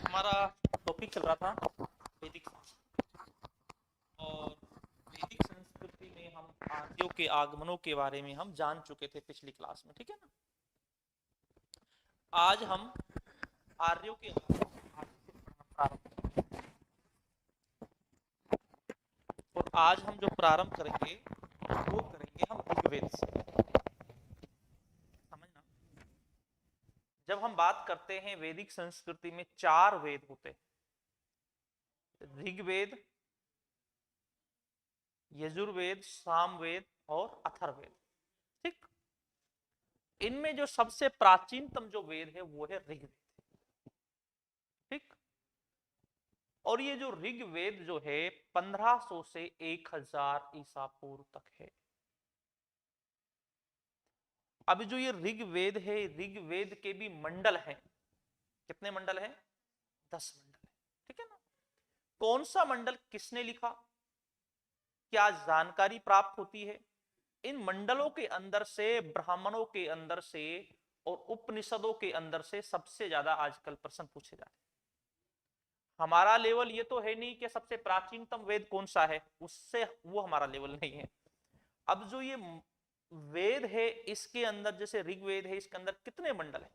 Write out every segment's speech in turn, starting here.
हमारा टॉपिक चल रहा था वैदिक संस्कृति। और वैदिक संस्कृति में हम आर्यों के आगमनों के बारे में हम जान चुके थे पिछली क्लास में, ठीक है ना। आज हम आर्यों के प्रारंभ, और आज हम जो प्रारंभ करेंगे वो करेंगे हम ऋग्वेद से। समझना, जब हम बात करते हैं वैदिक संस्कृति में 4 वेद होते हैं: ऋग्वेद, यजुर्वेद, सामवेद और अथर्ववेद। ठीक, इनमें जो सबसे प्राचीनतम जो वेद है वो है ऋग्वेद। ठीक, और ये जो ऋग्वेद जो है 1500 से 1000 ईसा पूर्व तक है। अब जो ये ऋग्वेद है, ऋग्वेद के भी मंडल हैं। कितने मंडल हैं? 10 मंडल है, ठीक है ना। कौन सा मंडल किसने लिखा, क्या जानकारी प्राप्त होती है? इन मंडलों के अंदर से, ब्राह्मणों के अंदर से और उपनिषदों के अंदर से सबसे ज्यादा आजकल प्रश्न पूछे जाते हैं। हमारा लेवल ये तो है नहीं कि सबसे प्राचीनतम वेद कौन सा है, उससे वो हमारा लेवल नहीं है। अब जो ये वेद है इसके अंदर, जैसे ऋग्वेद है, इसके अंदर कितने मंडल है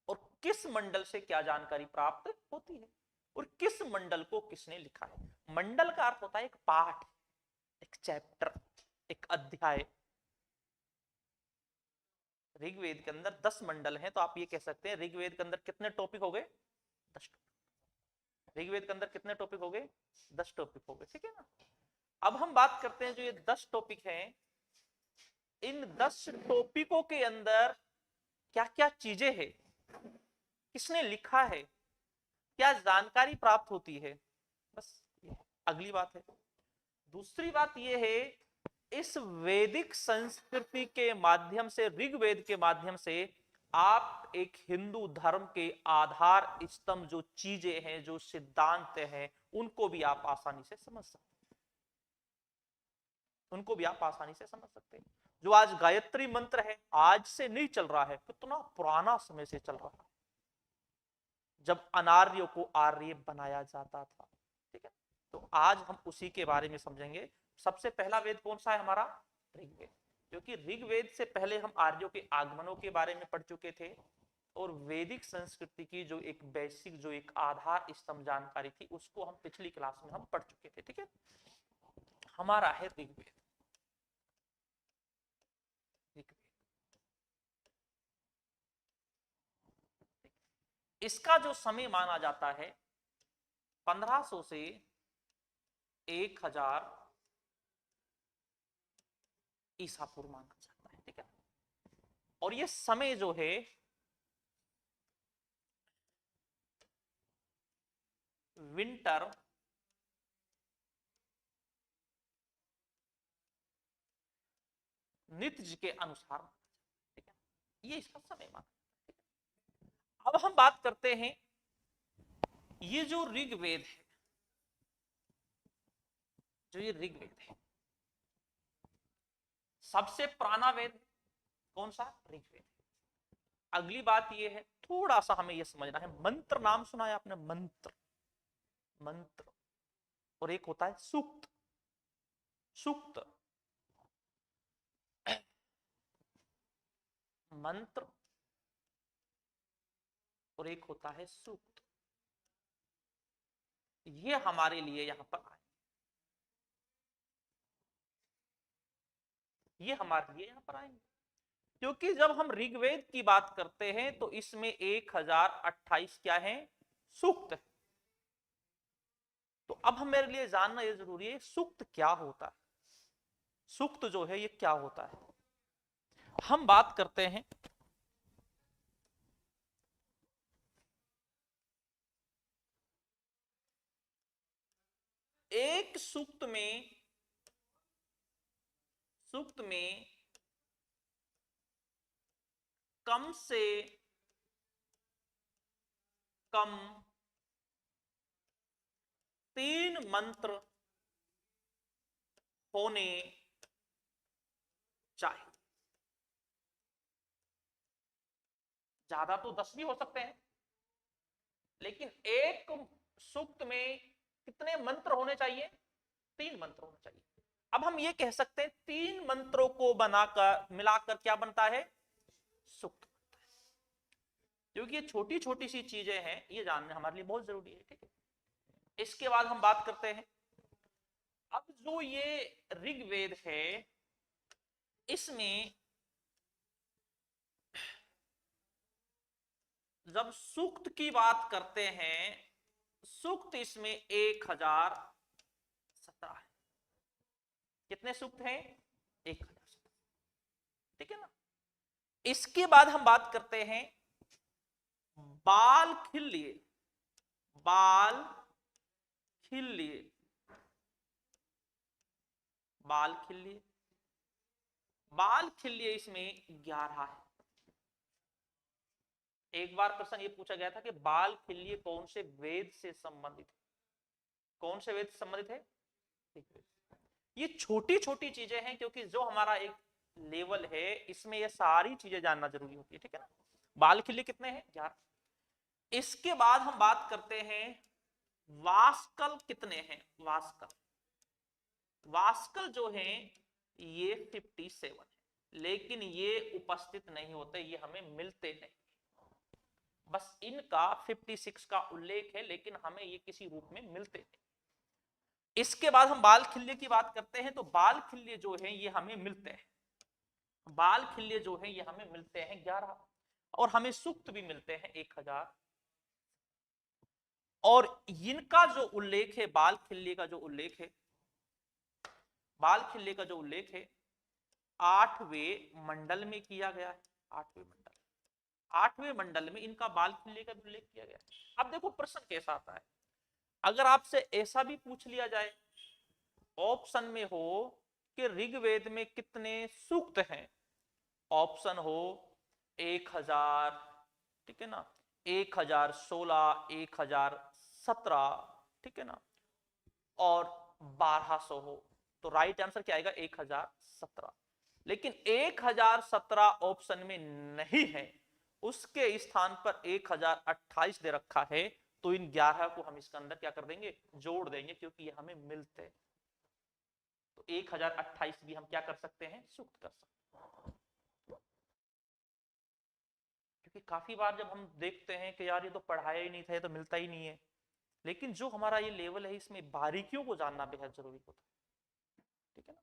और किस मंडल से क्या जानकारी प्राप्त होती है और किस मंडल को किसने लिखा है। मंडल का अर्थ होता है एक पाठ, एक चैप्टर, एक अध्याय। ऋग्वेद के अंदर 10 मंडल हैं, तो आप ये कह सकते हैं ऋग्वेद के अंदर कितने टॉपिक हो गए? 10 टॉपिक। ऋग्वेद के अंदर कितने टॉपिक हो गए? 10 टॉपिक हो गए, ठीक है ना। अब हम बात करते हैं जो ये 10 टॉपिक हैं, इन 10 टॉपिकों के अंदर क्या क्या चीजें हैं, किसने लिखा है, क्या जानकारी प्राप्त होती है, बस ये अगली बात है। दूसरी बात यह है, इस वैदिक संस्कृति के माध्यम से, ऋग्वेद के माध्यम से आप एक हिंदू धर्म के आधार स्तंभ जो चीजें हैं, जो सिद्धांत हैं, उनको भी आप आसानी से समझ सकते हैं। उनको भी आप आसानी से समझ सकते हैं। जो आज गायत्री मंत्र है, आज से नहीं चल रहा है, कितना पुराना समय से चल रहा है, जब अनार्यों को आर्य बनाया जाता था। ठीक है, तो आज हम उसी के बारे में समझेंगे। सबसे पहला वेद कौन सा है हमारा? ऋग्वेद। क्योंकि ऋग्वेद से पहले हम आर्यों के आगमनों के बारे में पढ़ चुके थे, और वैदिक संस्कृति की जो एक बेसिक, जो एक आधार स्तंभ जानकारी थी, उसको हम पिछली क्लास में हम पढ़ चुके थे। ठीक है, हमारा है ऋग्वेद। इसका जो समय माना जाता है 1500 से 1000 ईसा पूर्व माना जाता है। ठीक है, और ये समय जो है विंटर नित्य के अनुसार, ठीक है, ये इसका समय माना। अब हम बात करते हैं, ये जो ऋग्वेद है, जो ये ऋग्वेद है, सबसे पुराना वेद कौन सा? ऋग्वेद। अगली बात ये है, थोड़ा सा हमें यह समझना है, मंत्र नाम सुना है आपने? मंत्र, मंत्र, और एक होता है सूक्त। सूक्त, मंत्र, और एक होता है सूक्त। ये हमारे लिए यहां पर आए, ये हमारे लिए यहां पर आएंगे। क्योंकि जब हम ऋग्वेद की बात करते हैं तो इसमें 1028 क्या है? सूक्त है। तो अब हम, मेरे लिए जानना यह जरूरी है, सूक्त क्या होता है, सूक्त जो है ये क्या होता है। हम बात करते हैं, एक सूक्त में, सूक्त में कम से कम 3 मंत्र होने चाहिए। ज्यादा तो 10 भी हो सकते हैं, लेकिन एक सूक्त में कितने मंत्र होने चाहिए? 3 मंत्र होने चाहिए। अब हम ये कह सकते हैं 3 मंत्रों को बनाकर मिलाकर क्या बनता है? सूक्त। क्योंकि ये छोटी छोटी सी चीजें हैं, ये जानना हमारे लिए बहुत जरूरी है। ठीक है, इसके बाद हम बात करते हैं, अब जो ये ऋग्वेद है इसमें जब सूक्त की बात करते हैं, सूक्त इसमें 1017 है। कितने सूक्त हैं? 1017। ठीक है ना। इसके बाद हम बात करते हैं बाल खिल लिए। बाल खिल लिए, बाल खिल लिए, बाल खिल लिए, इसमें 11 है। एक बार प्रश्न ये पूछा गया था कि बाल खिल लिए कौन से वेद से संबंधित है? कौन से वेद से संबंधित है? ये छोटी छोटी चीजें हैं, क्योंकि जो हमारा एक लेवल है इसमें ये सारी चीजें जानना जरूरी होती है। ठीक है ना। बाल खिल लिए कितने हैं? 11। इसके बाद हम बात करते हैं वास्कल कितने हैं? वास्कल, वास्कल जो है ये 57 है, लेकिन ये उपस्थित नहीं होते, ये हमें मिलते नहीं। बस इनका 56 का उल्लेख है, लेकिन हमें ये किसी रूप में मिलते नहीं। इसके बाद हम बाल खिल्ये की बात करते हैं, तो बाल खिल्ये जो है ये हमें मिलते हैं। बाल खिल्ये जो है ये हमें मिलते हैं 11, और हमें सूक्त भी मिलते हैं 1000। और इनका जो उल्लेख है, बाल खिल्ये का जो उल्लेख है, बाल खिल्ये का जो उल्लेख है 8वें मंडल में किया गया है। 8वें मंडल, 8वें मंडल में इनका बाल खिल्ये का उल्लेख किया गया है। अब देखो प्रश्न कैसा आता है, अगर आपसे ऐसा भी पूछ लिया जाए, ऑप्शन में हो कि ऋग्वेद में कितने सूक्त हैं, ऑप्शन हो 1000, ठीक है ना, 1016, 1017, ठीक है ना, और 1200 हो, तो राइट आंसर क्या आएगा? 1017। लेकिन 1017 ऑप्शन में नहीं है, उसके स्थान पर 1028 दे रखा है, तो इन 11 को हम इसके अंदर क्या कर देंगे? जोड़ देंगे, क्योंकि ये हमें मिलते हैं। तो 1028 भी हम क्या कर सकते हैं? सूक्त कर सकते हैं। क्योंकि काफी बार जब हम देखते हैं कि यार ये तो पढ़ाया ही नहीं था, ये तो मिलता ही नहीं है, लेकिन जो हमारा ये लेवल है इसमें बारीकियों को जानना बेहद जरूरी होता है। ठीक है ना।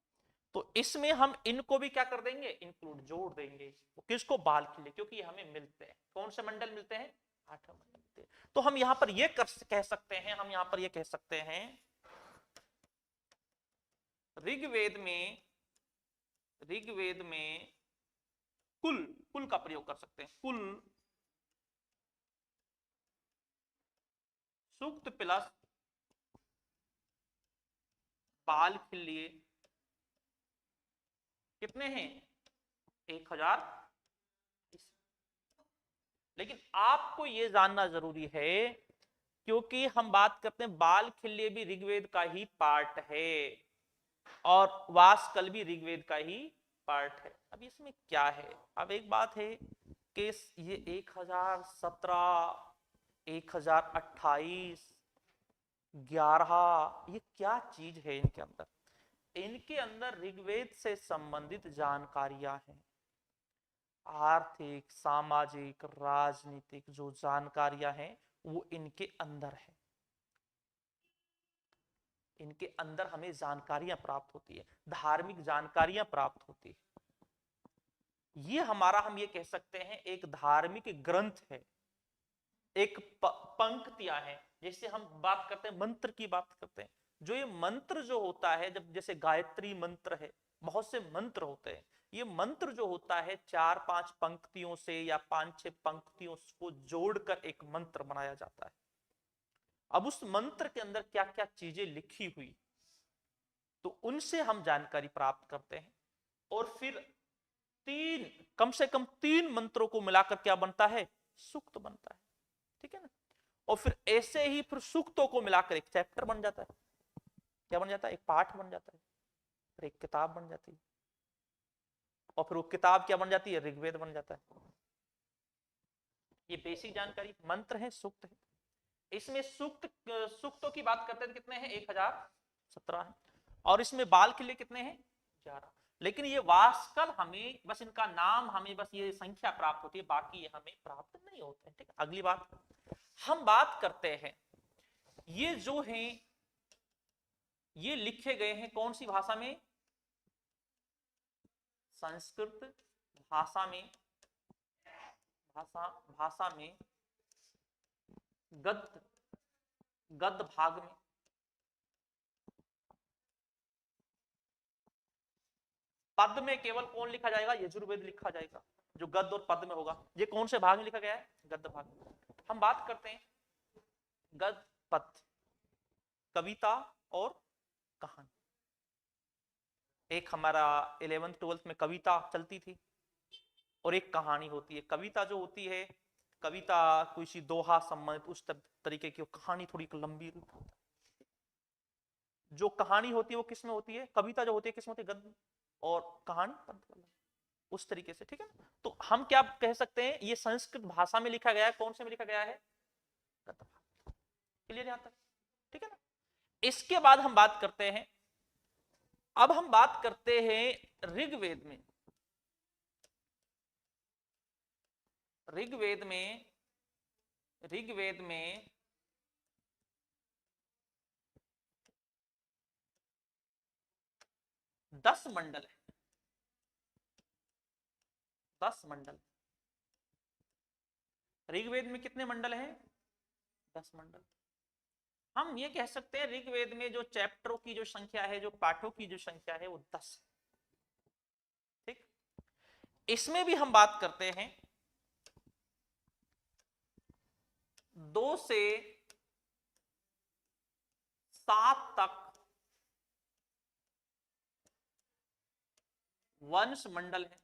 तो इसमें हम इनको भी क्या कर देंगे? इंक्लूड, जोड़ देंगे। तो किसको? बाल खिले, क्योंकि ये हमें मिलते हैं। कौन से मंडल मिलते हैं? 8 मंडल मिलते हैं। तो हम यहां पर ये कह सकते हैं, हम यहां पर ये कह सकते हैं ऋग्वेद में, ऋग्वेद में कुल, कुल का प्रयोग कर सकते हैं, कुल सूक्त प्लस बाल खिल्ये कितने हैं? 1000। लेकिन आपको यह जानना जरूरी है, क्योंकि हम बात करते हैं बाल खिल्ये भी ऋग्वेद का ही पार्ट है, और वास्कल भी ऋग्वेद का ही पार्ट है। अब इसमें क्या है? अब एक बात है कि ये 1017, 1028, 11, ये क्या चीज है इनके अंदर? इनके अंदर ऋग्वेद से संबंधित जानकारियां हैं। आर्थिक, सामाजिक, राजनीतिक जो जानकारियां हैं वो इनके अंदर है। इनके अंदर हमें जानकारियां प्राप्त होती है, धार्मिक जानकारियां प्राप्त होती है। ये हमारा, हम ये कह सकते हैं, एक धार्मिक ग्रंथ है, एक पंक्तियां हैं। जैसे हम बात करते हैं मंत्र की बात करते हैं, जो ये मंत्र जो होता है, जब जैसे गायत्री मंत्र है, बहुत से मंत्र होते हैं, ये मंत्र जो होता है 4-5 पंक्तियों से या 5-6 पंक्तियों को जोड़कर एक मंत्र बनाया जाता है। अब उस मंत्र के अंदर क्या क्या चीजें लिखी हुई, तो उनसे हम जानकारी प्राप्त करते हैं, और फिर कम से कम 3 मंत्रों को मिलाकर क्या बनता है? सूक्त बनता है। ठीक है ना। और फिर ऐसे ही फिर सूक्तों को मिलाकर एक चैप्टर बन जाता है। क्या बन जाता है? एक पाठ बन जाता है, फिर एक किताब बन जाती है, और फिर वो किताब क्या बन जाती है? ऋग्वेद बन जाता है। ये बेसिक जानकारी, मंत्र है, सूक्त है। इसमें सूक्तों की बात करते हैं कितने हैं, 1017 है। और इसमें बाल के लिए कितने हैं, 11। लेकिन ये वास्कल हमें बस इनका नाम, हमें बस ये संख्या प्राप्त होती है, बाकी ये हमें प्राप्त नहीं होते। ठीक है, अगली बात हम बात करते हैं, ये जो हैं ये लिखे गए हैं कौन सी भाषा में, संस्कृत भाषा में, भाषा में गद्य भाग में। पद में केवल कौन लिखा जाएगा, यजुर्वेद लिखा जाएगा, जो गद्य और पद में होगा। ये कौन से भाग में लिखा गया है, गद्य भाग में। हम बात करते हैं गद्य पद, कविता और कहानी। एक हमारा 11th-12th में कविता चलती थी और एक कहानी होती है। कविता जो होती है, कविता कोई सी दोहा संबंधित उस तरीके की, कहानी थोड़ी लंबी रूप होता है। जो कहानी होती है वो किसमें होती है, कविता जो होती है किसमें होती है, गद्य, और कहानी पद, उस तरीके से। ठीक है ना, तो हम क्या कह सकते हैं, ये संस्कृत भाषा में लिखा गया है, कौन से में लिखा गया है, क्लियर यहां तक। ठीक है ना, इसके बाद हम बात करते हैं, अब हम बात करते हैं ऋग्वेद में। ऋग्वेद में 10 मंडल है, 10 मंडल। ऋग्वेद में कितने मंडल हैं, 10 मंडल। हम ये कह सकते हैं ऋग्वेद में जो चैप्टरों की जो संख्या है, जो पाठों की जो संख्या है वो 10। ठीक, इसमें भी हम बात करते हैं 2 से 7 तक वंश मंडल है।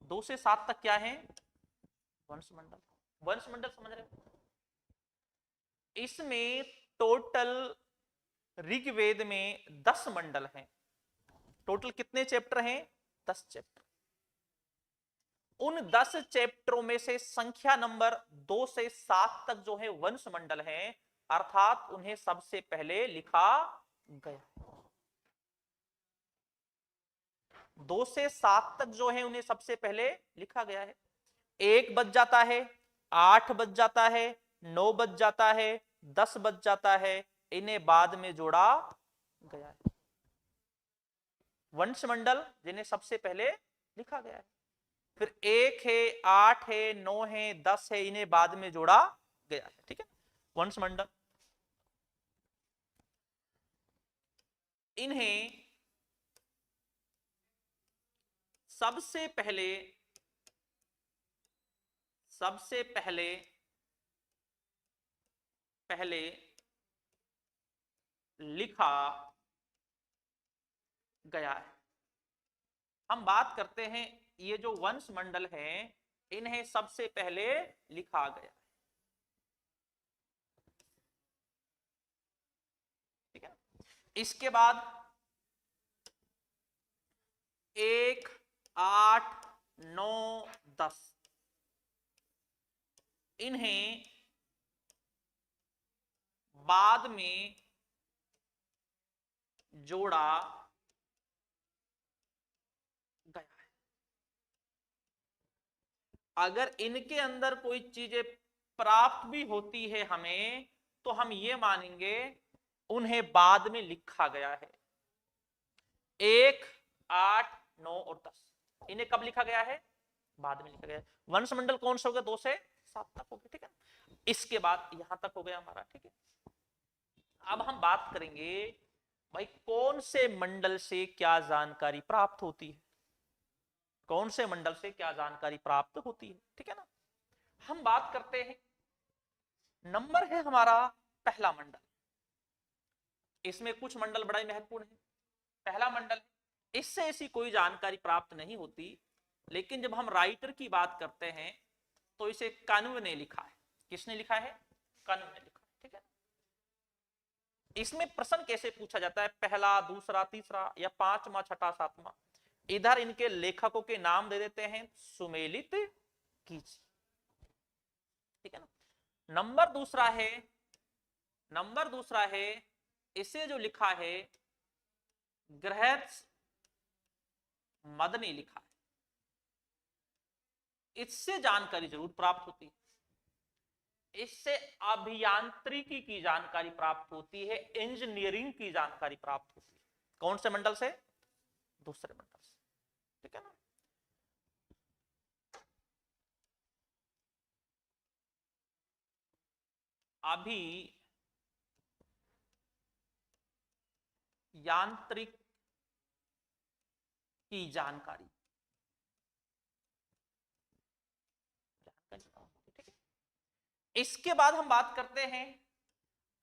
2 से 7 तक क्या है, वंश मंडल। वंश मंडल समझ रहे हो, इसमें टोटल ऋग्वेद में 10 मंडल हैं। टोटल कितने चैप्टर हैं, 10 चैप्टर। उन 10 चैप्टरों में से संख्या नंबर 2 से 7 तक जो है वंश मंडल हैं, अर्थात उन्हें सबसे पहले लिखा गया। 2 से 7 तक जो है उन्हें सबसे पहले लिखा गया है। 1 बज जाता है, 8 बज जाता है, 9 बज जाता है, 10 बज जाता है, इन्हें बाद में जोड़ा गया है। वंश मंडल जिन्हें सबसे पहले लिखा गया है। फिर 1 है, 8 है, 9 है, 10 है, इन्हें बाद में जोड़ा गया है। ठीक है, वंश मंडल। इन्हें सबसे पहले लिखा गया है। हम बात करते हैं ये जो वंश मंडल है, इन्हें सबसे पहले लिखा गया। ठीक है, इसके बाद 1, 8, 9, 10 इन्हें बाद में जोड़ा गया है। अगर इनके अंदर कोई चीजें प्राप्त भी होती है हमें, तो हम ये मानेंगे उन्हें बाद में लिखा गया है। 1, 8, 9 और 10 इन्हें कब लिखा गया है, बाद में लिखा गया है। वंश मंडल कौन सा हो गया, 2 से 7 तक हो गया। ठीक है, इसके बाद यहां तक हो गया हमारा। ठीक है, अब हम बात करेंगे भाई कौन से मंडल से क्या जानकारी प्राप्त होती है, कौन से मंडल से क्या जानकारी प्राप्त होती है। ठीक है ना, हम बात करते हैं, नंबर है हमारा पहला मंडल। इसमें कुछ मंडल बड़ा ही महत्वपूर्ण है। पहला मंडल, इससे ऐसी कोई जानकारी प्राप्त नहीं होती, लेकिन जब हम राइटर की बात करते हैं तो इसे कानून ने लिखा है। किसने लिखा है, कानून ने लिखा है। ठीक है, इसमें प्रश्न कैसे पूछा जाता है, पहला, दूसरा, तीसरा या 5वां, 6ठा, 7वां, इधर इनके लेखकों के नाम दे देते हैं सुमेलित कीजिए, ठीक है ना। नंबर दूसरा है इसे जो लिखा है गृहस्थ मद ने लिखा है, इससे जानकारी जरूर प्राप्त होती है, इससे अभियांत्रिकी की जानकारी प्राप्त होती है, इंजीनियरिंग की जानकारी प्राप्त होती है। कौन से मंडल से? दूसरे मंडल से, ठीक है ना। अभी यांत्रिक की जानकारी, ठीक है। इसके बाद हम बात करते हैं,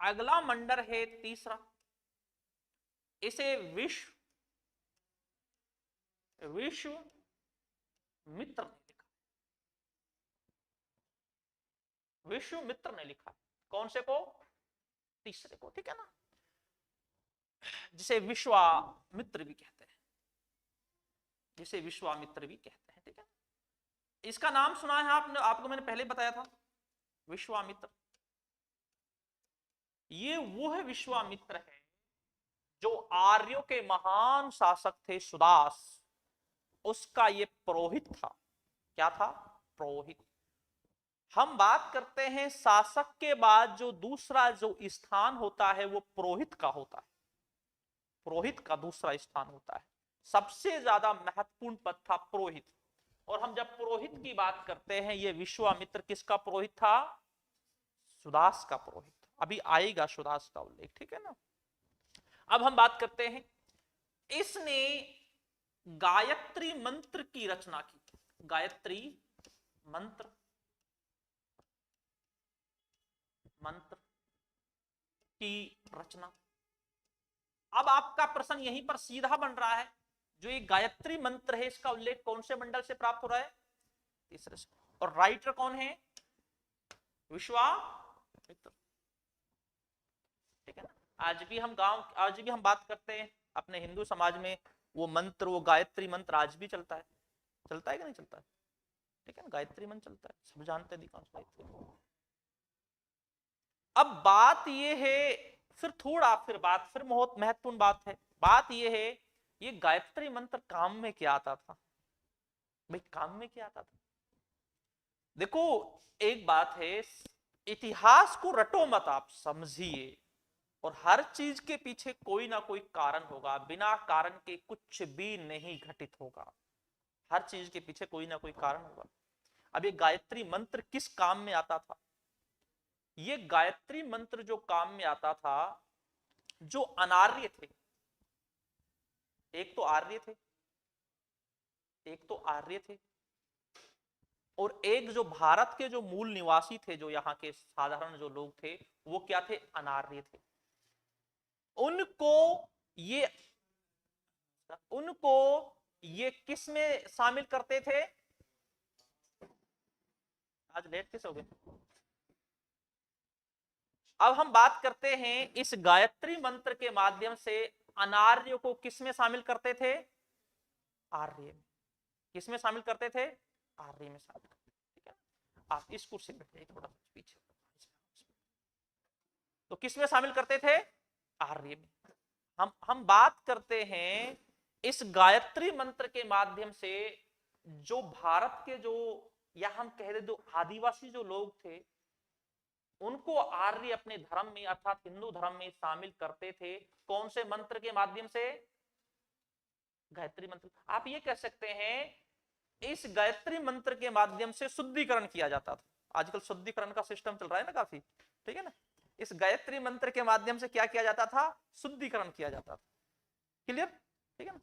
अगला मंडल है तीसरा, इसे विश्व मित्र ने लिखा, विश्व मित्र ने लिखा। कौन से को? तीसरे को, ठीक है ना, जिसे विश्वामित्र भी कहते हैं, जिसे विश्वामित्र भी कहते हैं, ठीक है। इसका नाम सुना है आपने, आपको मैंने पहले बताया था, विश्वामित्र। ये वो है विश्वामित्र है जो आर्यों के महान शासक थे सुदास, उसका ये पुरोहित था। क्या था? पुरोहित। हम बात करते हैं शासक के बाद जो दूसरा जो स्थान होता है वो पुरोहित का होता है, पुरोहित का दूसरा स्थान होता है। सबसे ज्यादा महत्वपूर्ण पद था पुरोहित। और हम जब पुरोहित की बात करते हैं, ये विश्वामित्र किसका पुरोहित था? सुदास का पुरोहित। अभी आएगा सुदास का उल्लेख, ठीक है ना। अब हम बात करते हैं, इसने गायत्री मंत्र की रचना की। गायत्री मंत्र की रचना। अब आपका प्रश्न यहीं पर सीधा बन रहा है, जो ये गायत्री मंत्र है इसका उल्लेख कौन से मंडल से प्राप्त हो रहा है? तीसरे से। और राइटर कौन है? विश्वामित्र, ठीक है ना। आज भी हम बात करते हैं अपने हिंदू समाज में, वो मंत्र, वो गायत्री मंत्र आज भी चलता है कि नहीं चलता है? ठीक है ना, गायत्री मंत्र चलता है, सब जानते हैं अधिकांश गायत्री। अब बात ये है, फिर बहुत महत्वपूर्ण बात है। बात ये है, ये गायत्री मंत्र काम में क्या आता था? भाई काम में क्या आता था? देखो, एक बात है, इतिहास को रटो मत, आप समझिए। और हर चीज के पीछे कोई ना कोई कारण होगा, बिना कारण के कुछ भी नहीं घटित होगा। हर चीज के पीछे कोई ना कोई कारण होगा। अब ये गायत्री मंत्र किस काम में आता था? ये गायत्री मंत्र जो काम में आता था, जो अनार्य थे, एक तो आर्य थे और एक जो भारत के जो मूल निवासी थे, जो यहाँ के साधारण जो लोग थे, वो क्या थे? अनार्य थे। उनको ये किस में शामिल करते थे? आज लेट किस हो गए? अब हम बात करते हैं, इस गायत्री मंत्र के माध्यम से अनार्य को किस में शामिल करते थे? आर्य में। किस में शामिल करते थे? आर्य में शामिल करते थे, ठीक है। आप इस कुर्सी पे बैठे, थोड़ा सा पीछे। तो किस में शामिल करते थे? आर्य में। हम बात करते हैं, इस गायत्री मंत्र के माध्यम से जो भारत के जो, या हम कह दे जो आदिवासी जो लोग थे, उनको आर्य अपने धर्म में अर्थात हिंदू धर्म में शामिल करते थे। कौन से मंत्र के माध्यम से? गायत्री मंत्र। आप ये कह सकते हैं, इस गायत्री मंत्र के माध्यम से शुद्धिकरण किया जाता था। आजकल शुद्धिकरण का सिस्टम चल रहा है ना काफी, ठीक है ना। इस गायत्री मंत्र के माध्यम से क्या किया जाता था? शुद्धिकरण किया जाता था। क्लियर, ठीक है ना।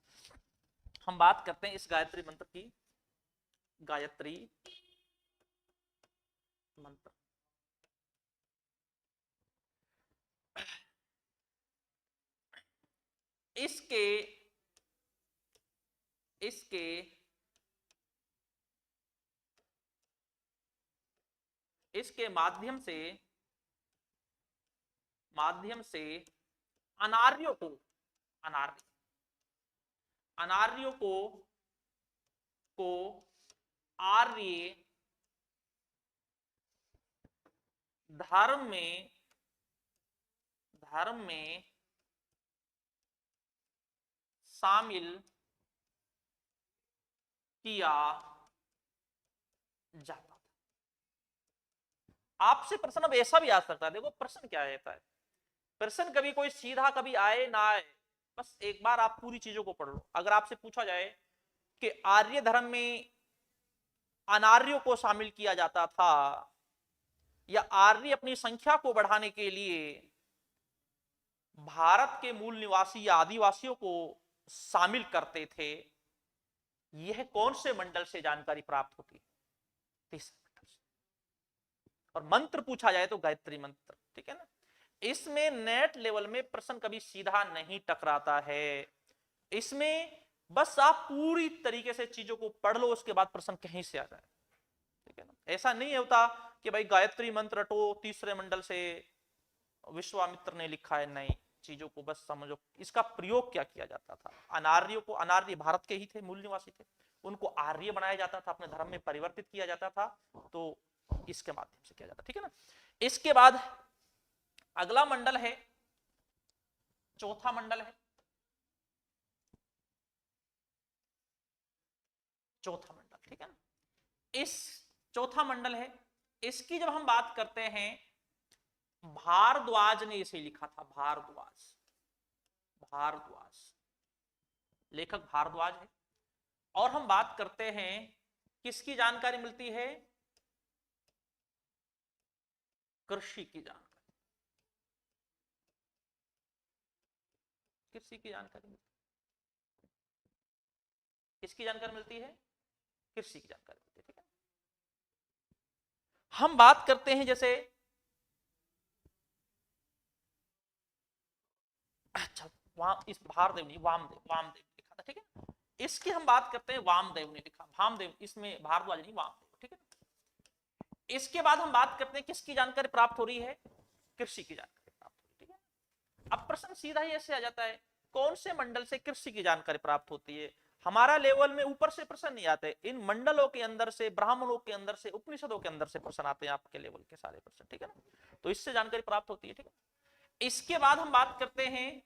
हम बात करते हैं इस गायत्री मंत्र की। गायत्री मंत्र, इसके इसके इसके माध्यम से अनार्यों को को आर्य धर्म में शामिल किया जाता था। आपसे प्रश्न अब ऐसा भी आ सकता है, देखो प्रश्न क्या रहता है, प्रश्न कभी कोई सीधा कभी आए ना आए, बस एक बार आप पूरी चीजों को पढ़ लो। अगर आपसे पूछा जाए कि आर्य धर्म में अनार्यों को शामिल किया जाता था या आर्य अपनी संख्या को बढ़ाने के लिए भारत के मूल निवासी या आदिवासियों को शामिल करते थे, यह कौन से मंडल से जानकारी प्राप्त होती है? तीसरे मंडल से। और मंत्र पूछा जाए तो गायत्री मंत्र, ठीक है ना। इसमें नेट लेवल में प्रश्न कभी सीधा नहीं टकराता है, इसमें बस आप पूरी तरीके से चीजों को पढ़ लो, उसके बाद प्रश्न कहीं से आ जाए, ठीक है ना। ऐसा नहीं होता कि भाई गायत्री मंत्र रटो तीसरे मंडल से विश्वामित्र ने लिखा है, नहीं, चीजों को बस समझो। इसका प्रयोग क्या किया जाता था? अनार्यों को, अनार्य भारत के ही थे, मूल निवासी थे, उनको आर्य बनाया जाता था, अपने धर्म में परिवर्तित किया जाता था, तो इसके माध्यम से किया जाता, ठीक है ना। इसके बाद अगला मंडल है, चौथा मंडल है, चौथा मंडल, ठीक है ना। इस चौथा मंडल है, इसकी जब हम बात करते हैं, भारद्वाज ने इसे लिखा था, भारद्वाज, भारद्वाज, लेखक भारद्वाज है। और हम बात करते हैं किसकी जानकारी मिलती है? कृषि की जानकारी, कृषि की जानकारी मिलती है। किसकी जानकारी मिलती है? कृषि की जानकारी मिलती है, ठीक है। हम बात करते हैं जैसे, अच्छा, इस भारदेव नहीं, वामदेव, वामदेव लिखा था, ठीक है। इसकी हम बात करते हैं, वामदेव ने लिखा, भामदेव, इसमें भारद्वाज नहीं, वामदेव, ठीक है। इसके बाद हम बात करते हैं किसकी जानकारी प्राप्त हो रही है? कृषि की जानकारी प्राप्त हो रही है, ठीक है। अब प्रश्न सीधा ही ऐसे आ जाता है, कौन से मंडल से कृषि की जानकारी प्राप्त होती है? हमारा लेवल में ऊपर से प्रश्न नहीं आते, इन मंडलों के अंदर से, ब्राह्मणों के अंदर से, उपनिषदों के अंदर से प्रश्न आते हैं, आपके लेवल के सारे प्रश्न, ठीक है ना। तो इससे जानकारी प्राप्त होती है, ठीक है। इसके बाद हम बात करते हैं,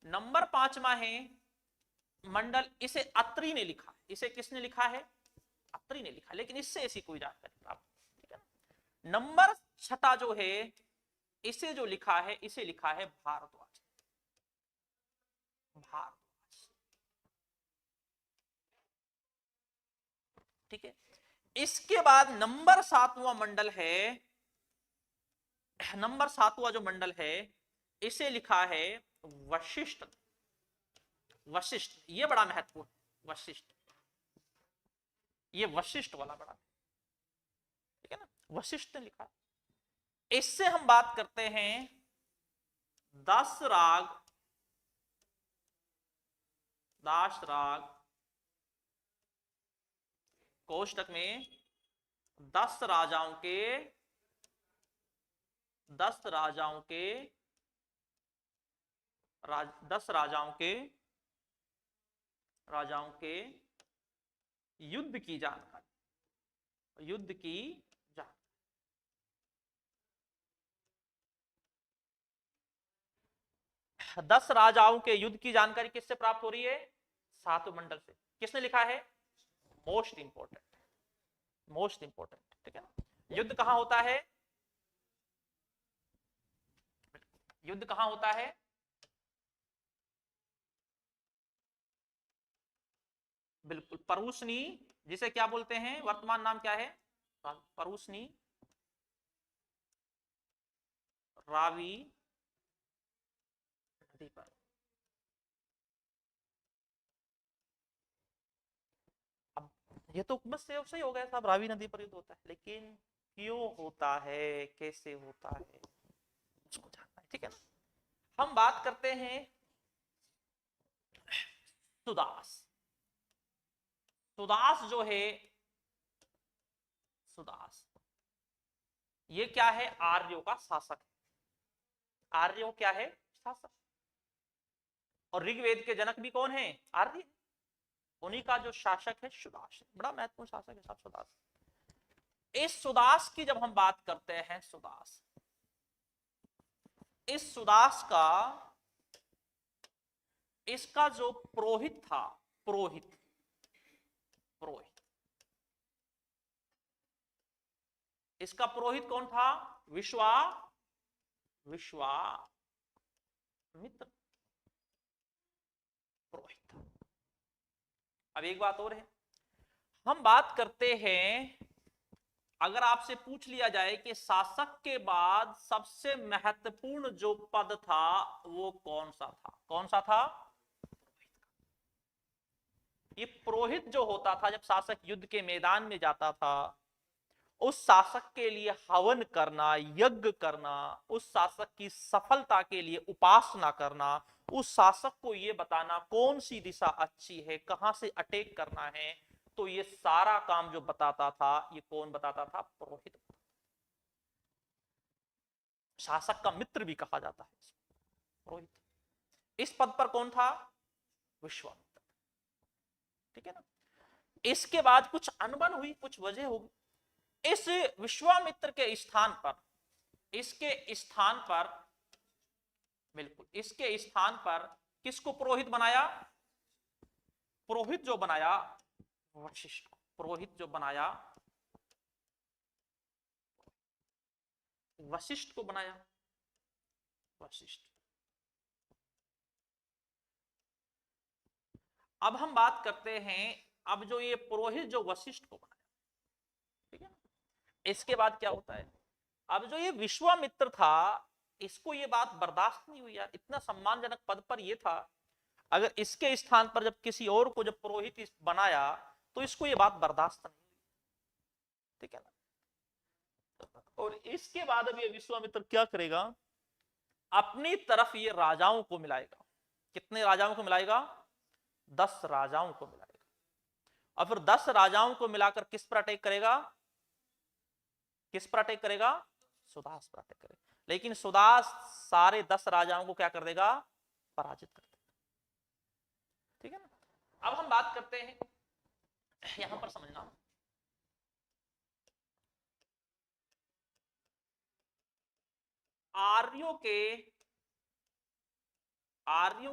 नंबर 5वां है मंडल, इसे अत्रि ने लिखा, इसे किसने लिखा है? अत्रि ने लिखा, लेकिन इससे ऐसी कोई जानकारी प्राप्त, ठीक है ना। नंबर 6 जो है, इसे जो लिखा है, इसे लिखा है भारद्वाज, भारद्वाज, ठीक है। इसके बाद नंबर 7वां मंडल है, नंबर 7वां जो मंडल है, इसे लिखा है वशिष्ठ, वशिष्ठ, ये बड़ा महत्वपूर्ण, वशिष्ठ, ये वशिष्ठ वाला बड़ा, ठीक है ना, वशिष्ठ ने लिखा। इससे हम बात करते हैं 10 राग, 10 राग कोष्टक में 10 राजाओं के, 10 राजाओं के 10 राजाओं के युद्ध की जानकारी, युद्ध की जानकारी, 10 राजाओं के युद्ध की जानकारी किससे प्राप्त हो रही है? 7वें मंडल से। किसने लिखा है? मोस्ट इंपोर्टेंट, मोस्ट इंपोर्टेंट, ठीक है ना। युद्ध कहां होता है? युद्ध कहां होता है? बिल्कुल, परूसनी, जिसे क्या बोलते हैं, वर्तमान नाम क्या है? परूसनी, रावी नदी पर। अब ये तो बस सही हो गया साहब, रावी नदी पर युद्ध होता है, लेकिन क्यों होता है, कैसे होता है, उसको जानना है, ठीक है ना। हम बात करते हैं सुदास, सुदास जो है, सुदास, ये क्या है? आर्यों का शासक है, आर्यों क्या है? शासक। और ऋग्वेद के जनक भी कौन है? आर्य। उन्हीं का जो शासक है सुदास, बड़ा महत्वपूर्ण शासक है साहब सुदास। इस सुदास की जब हम बात करते हैं, सुदास, इस सुदास का, इसका जो पुरोहित था, पुरोहित, पुरोहित, इसका पुरोहित कौन था? विश्वामित्र पुरोहित। अब एक बात और है, हम बात करते हैं, अगर आपसे पूछ लिया जाए कि शासक के बाद सबसे महत्वपूर्ण जो पद था वो कौन सा था, कौन सा था? ये पुरोहित जो होता था, जब शासक युद्ध के मैदान में जाता था, उस शासक के लिए हवन करना, यज्ञ करना, उस शासक की सफलता के लिए उपासना करना, उस शासक को यह बताना कौन सी दिशा अच्छी है, कहां से अटैक करना है, तो ये सारा काम जो बताता था, ये कौन बताता था? पुरोहित। शासक का मित्र भी कहा जाता है पुरोहित। इस पद पर कौन था? विश्वामित्र। ठीक है ना। इसके बाद कुछ अनबन हुई, कुछ वजह होगी। इस विश्वामित्र के स्थान पर, इसके स्थान पर, बिल्कुल इसके स्थान पर किसको पुरोहित बनाया? पुरोहित जो बनाया वशिष्ठ, पुरोहित जो बनाया वशिष्ठ को बनाया, वशिष्ठ। अब हम बात करते हैं, अब जो ये पुरोहित जो वशिष्ठ को बनाया, ठीक है, इसके बाद क्या होता है? अब जो ये विश्वामित्र था, इसको ये बात बर्दाश्त नहीं हुई यार, इतना सम्मानजनक पद पर ये था, अगर इसके स्थान पर जब किसी और को जब पुरोहित बनाया तो इसको ये बात बर्दाश्त नहीं हुई। ठीक है ना। और इसके बाद अब ये विश्वामित्र क्या करेगा? अपनी तरफ ये राजाओं को मिलाएगा। कितने राजाओं को मिलाएगा? 10 राजाओं को मिलाएगा। और फिर 10 राजाओं को मिलाकर किस पर अटैक करेगा? किस पर अटैक करेगा? सुदास पर अटैक करेगा। लेकिन सुदास सारे 10 राजाओं को क्या कर देगा? पराजित कर देगा। ठीक है ना। अब हम बात करते हैं, यहां पर समझना, आर्यों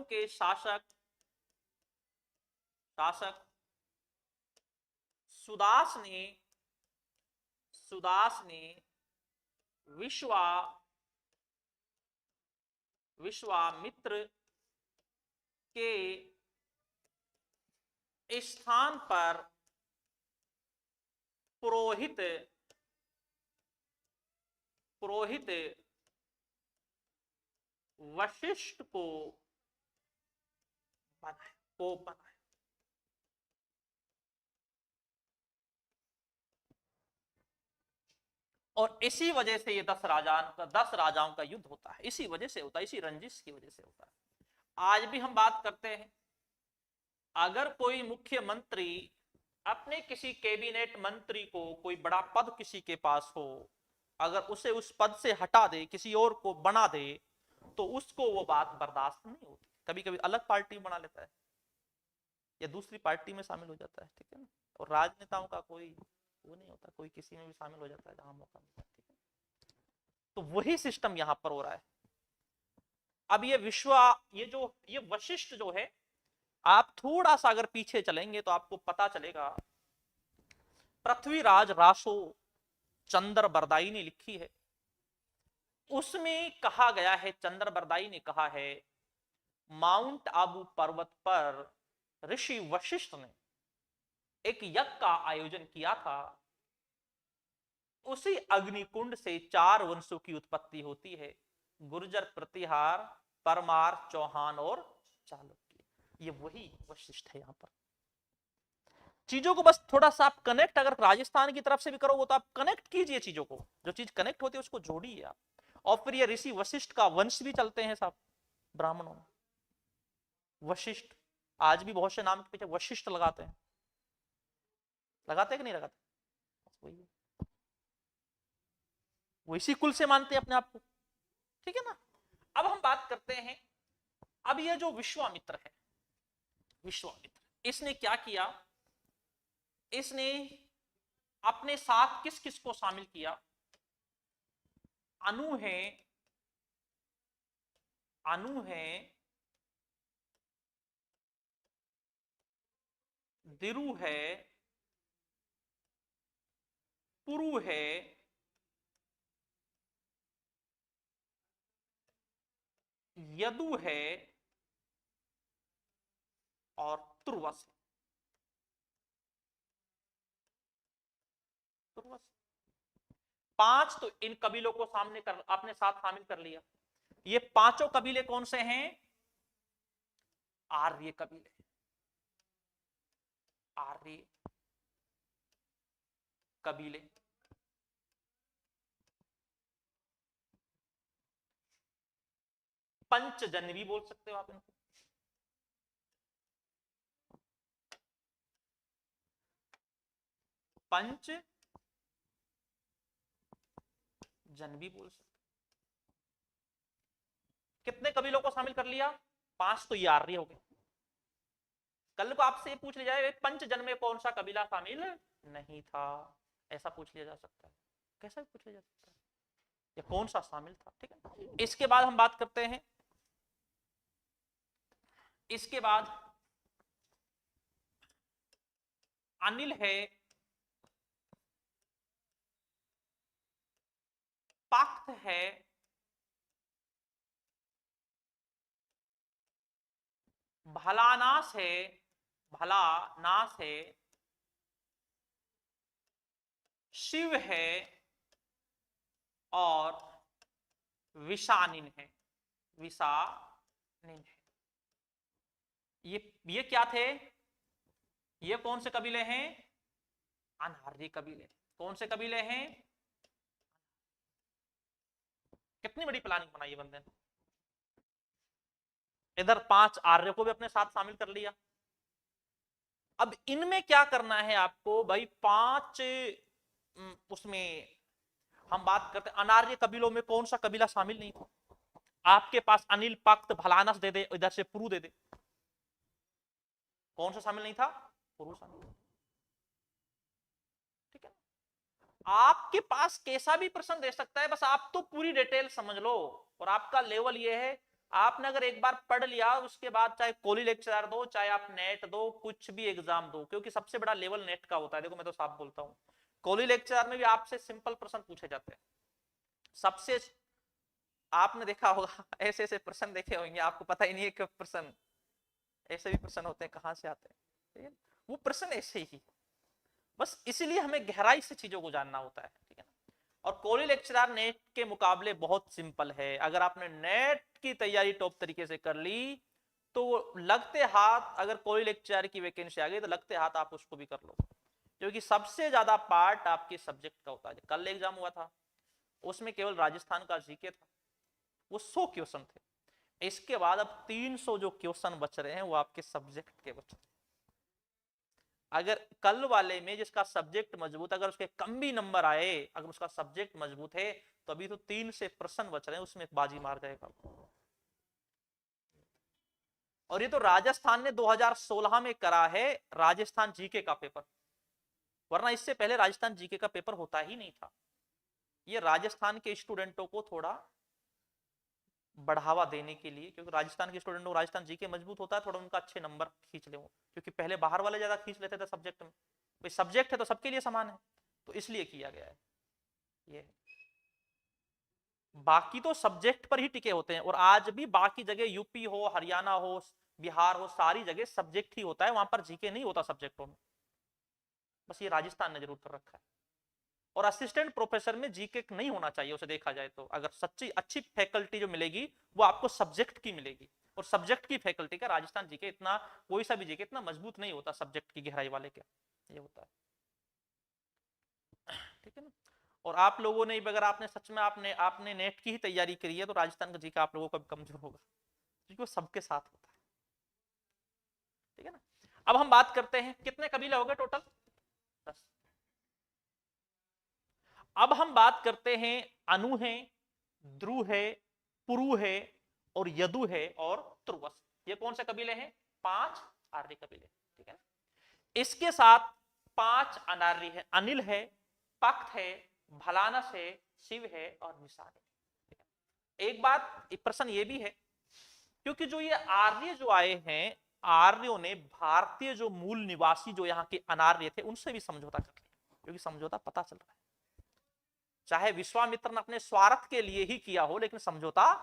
के शासक सुदास ने विश्वामित्र के स्थान पर पुरोहित वशिष्ठ को बनाया। और इसी वजह से ये 10 राजाओं का युद्ध होता है, इसी वजह से होता है, इसी रंजिश की वजह से होता है। आज भी हम बात करते हैं, अगर कोई मुख्यमंत्री अपने किसी कैबिनेट मंत्री को, कोई बड़ा पद किसी के पास हो, अगर उसे उस पद से हटा दे, किसी और को बना दे, तो उसको वो बात बर्दाश्त नहीं होती। कभी कभी अलग पार्टी बना लेता है या दूसरी पार्टी में शामिल हो जाता है। ठीक है ना। और राजनेताओं का कोई वो नहीं होता, कोई किसी में भी शामिल हो जाता है जहां मौका मिलता है। ठीक है। तो वही सिस्टम यहां पर हो रहा है। अब ये वशिष्ठ जो है, आप थोड़ा सा अगर पीछे चलेंगे तो आपको पता चलेगा, पृथ्वीराज रासो चंद्र बरदाई ने लिखी है, उसमें कहा गया है, चंद्र बरदाई ने कहा है, माउंट आबू पर्वत पर ऋषि वशिष्ठ ने एक यज्ञ का आयोजन किया था। उसी अग्निकुंड से 4 वंशों की उत्पत्ति होती है, गुर्जर, प्रतिहार, परमार, चौहान और चालुक्य। ये वही वशिष्ठ है। यहां पर चीजों को बस थोड़ा सा आप कनेक्ट, अगर राजस्थान की तरफ से भी करोगे तो आप कनेक्ट कीजिए चीजों को, जो चीज कनेक्ट होती है उसको जोड़िए आप। और फिर ये ऋषि वशिष्ठ का वंश भी चलते हैं साहब ब्राह्मणों में। वशिष्ठ आज भी बहुत से नाम के पीछे वशिष्ठ लगाते हैं कि नहीं लगाते? वही, वो इसी कुल से मानते हैं अपने आप को। ठीक है ना। अब हम बात करते हैं, अब ये जो विश्वामित्र है, विश्वामित्र इसने क्या किया, इसने अपने साथ किस किस को शामिल किया, अनु है, अनु है, दिरु है, पुरु है, यदु है और तुर्वस है। तुर्वस 5 तो इन कबीलों को सामने कर अपने साथ शामिल कर लिया। ये पांचों कबीले कौन से हैं, आर्य कबीले, आर्य कबीले। पंचजन भी बोल सकते हो आप इनको, पंच जन भी बोल सकते। कितने कबीलों को शामिल कर लिया, 5 तो ये आर्य हो गए। कल को आपसे ये पूछ लिया जाए पंचजन में कौन सा कबीला शामिल नहीं था, ऐसा पूछ लिया जा सकता है, कैसा भी पूछ लिया जा सकता है, या कौन सा शामिल था। ठीक है, इसके बाद हम बात करते हैं, इसके बाद अनिल है, पाक्त है, भलानाश है, भलानाश है, शिव है और विषानिन है, विषानिन है। ये क्या थे, ये कौन से कबीले हैं, अनार्य कबीले। कौन से कबीले हैं, कितनी बड़ी प्लानिंग बनाई है बंदे ने। इधर 5 आर्य को भी अपने साथ शामिल कर लिया। अब इनमें क्या करना है आपको भाई, 5 उसमें हम बात करते हैं अनार्य कबीलों में कौन सा कबीला शामिल नहीं था। आपके पास अनिल, पाक्त, भलानस दे दे, इधर से पुरु दे दे, कौन सा शामिल नहीं था, पुरु शामिल। ठीक है, आपके पास कैसा भी प्रश्न दे सकता है, बस आप तो पूरी डिटेल समझ लो। और आपका लेवल ये है, आपने अगर एक बार पढ़ लिया उसके बाद चाहे कोली लेक्चर दो, चाहे आप नेट दो, कुछ भी एग्जाम दो, क्योंकि सबसे बड़ा लेवल नेट का होता है। देखो मैं तो साफ बोलता हूं, कोली लेक्चर में भी आपसे सिंपल प्रश्न पूछे जाते हैं। सबसे आपने देखा होगा ऐसे ऐसे प्रश्न देखे होंगे, आपको पता ही नहीं है कि प्रश्न ऐसे भी प्रश्न होते हैं, कहां से आते हैं, वो प्रश्न ऐसे ही। बस इसीलिए हमें गहराई से चीजों को जानना होता है। ठीक है ना, और कोली लेक्चरर नेट के मुकाबले बहुत सिंपल है। अगर आपने नेट की तैयारी टॉप तरीके से कर ली तो लगते हाथ, अगर कोली लेक्चरर की वैकेंसी आ गई तो लगते हाथ आप उसको भी कर लो, क्योंकि सबसे ज्यादा पार्ट आपके सब्जेक्ट का होता है। कल एग्जाम हुआ था उसमें केवल राजस्थान का जीके था, वो 100 क्वेश्चन थे। इसके बाद अब 300 जो क्वेश्चन बच रहे हैं वो आपके सब्जेक्ट के बच रहे हैं। अगर कल वाले में जिसका सब्जेक्ट मजबूत, अगर उसके कम भी नंबर आए, अगर उसका सब्जेक्ट मजबूत है, तो अभी तो 3 से प्रश्न बच रहे हैं, उसमें बाजी मार जाएगा। और ये तो राजस्थान ने 2016 में करा है, राजस्थान जीके का पेपर, वरना इससे पहले राजस्थान जीके का पेपर होता ही नहीं था। ये राजस्थान के स्टूडेंटों को थोड़ा बढ़ावा देने के लिए, क्योंकि राजस्थान के स्टूडेंटों को राजस्थान जीके मजबूत होता है, थोड़ा उनका अच्छे नंबर खींच ले वो, क्योंकि पहले बाहर वाले ज्यादा खींच लेते थे सब्जेक्ट में। भाई सब्जेक्ट है तो सबके लिए समान है, तो इसलिए किया गया है ये। बाकी तो सब्जेक्ट पर ही टिके होते हैं, और आज भी बाकी जगह यूपी हो, हरियाणा हो, बिहार हो, सारी जगह सब्जेक्ट ही होता है, वहां पर जीके नहीं होता सब्जेक्टों में। बस ये राजस्थान ने जरूर कर रखा है। और असिस्टेंट प्रोफेसर में जीके नहीं होना चाहिए, उसे देखा जाए तो। अगर सच्ची अच्छी फैकल्टी जो मिलेगी वो आपको सब्जेक्ट की मिलेगी, और सब्जेक्ट की फैकल्टी का राजस्थान जीके इतना, कोई सा भी जीके इतना मजबूत नहीं होता सब्जेक्ट की गहराई वाले के, ये होता है। ठीक है ना, और आप लोगों ने, अगर आपने सच में आपने नेट की ही तैयारी करी है, तो राजस्थान का जीके आप लोगों का भी कमजोर होगा, क्योंकि वो सबके साथ होता है। ठीक है ना, अब हम बात करते हैं कितने कबीले हो गए टोटल, 10। अब हम बात करते हैं अनु है, ध्रु है, पुरु है और यदु है और तुर्वस। ये कौन से कबीले हैं, 5 आर्य कबीले। ठीक है ना। इसके साथ 5 अनार्य है, अनिल है, पक्त है, भलानस है, शिव है और निषाद है। एक बात, एक प्रश्न ये भी है, क्योंकि जो ये आर्य जो आए हैं, आर्यों ने भारतीय जो मूल निवासी जो यहाँ के अनार्य थे उनसे भी समझौता कर लिया, क्योंकि समझौता पता चल रहा है, चाहे विश्वामित्र ने अपने स्वार्थ के लिए ही किया हो, लेकिन समझौता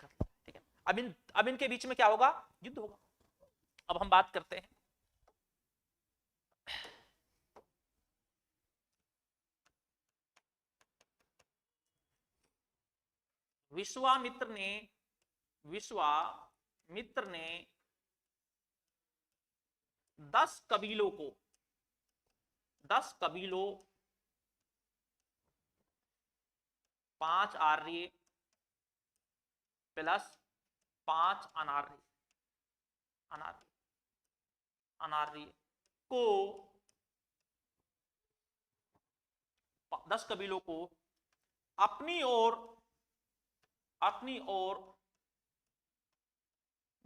कर लिया। ठीक है, अब इनके बीच में क्या होगा, युद्ध होगा। अब हम बात करते हैं विश्वामित्र ने 10 कबीलों को, 10 कबीलों, 5 आर्य प्लस 5 अनार्य, अनार्य अनार्य को, 10 कबीलों को अपनी ओर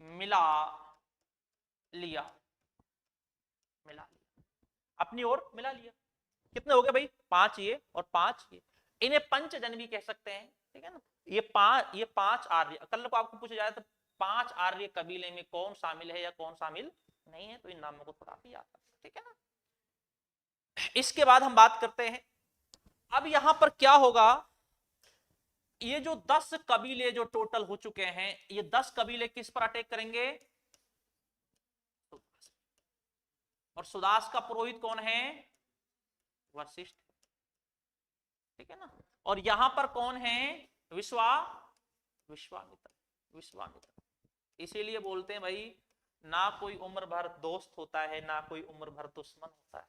मिला लिया, अपनी ओर मिला लिया। कितने हो गए भाई, 5 ये और 5 ये, इन्हें पंचजन भी कह सकते हैं। ठीक है ना, ये 5 आर्य, कल को आपको पूछा जाए तो 5 आर्य कबीले में कौन शामिल है या कौन शामिल नहीं है, तो इन नामों को थोड़ा भी याद रखना। ठीक है ना, इसके बाद हम बात करते हैं, अब यहां पर क्या होगा, ये जो 10 कबीले जो टोटल हो चुके हैं, ये 10 कबीले किस पर अटैक करेंगे, और सुदास का पुरोहित कौन है, वशिष्ठ। ठीक है ना, और यहां पर कौन है, विश्वामित्र। इसीलिए बोलते हैं भाई, ना कोई उम्र भर दोस्त होता है, ना कोई उम्र भर दुश्मन होता है,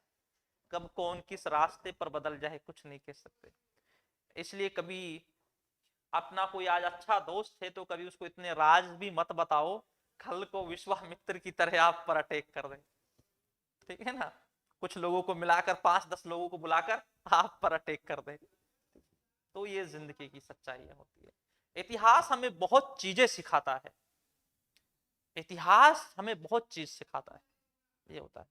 कब कौन किस रास्ते पर बदल जाए कुछ नहीं कह सकते। इसलिए कभी अपना कोई आज अच्छा दोस्त है तो कभी उसको इतने राज भी मत बताओ, कल को विश्वामित्र की तरह आप पर अटैक कर दे। ठीक है ना, कुछ लोगों को मिलाकर 5-10 लोगों को बुलाकर आप पर अटैक कर दे, तो ये जिंदगी की सच्चाई होती है। इतिहास हमें बहुत चीजें सिखाता है, इतिहास हमें बहुत चीज सिखाता है, ये होता है।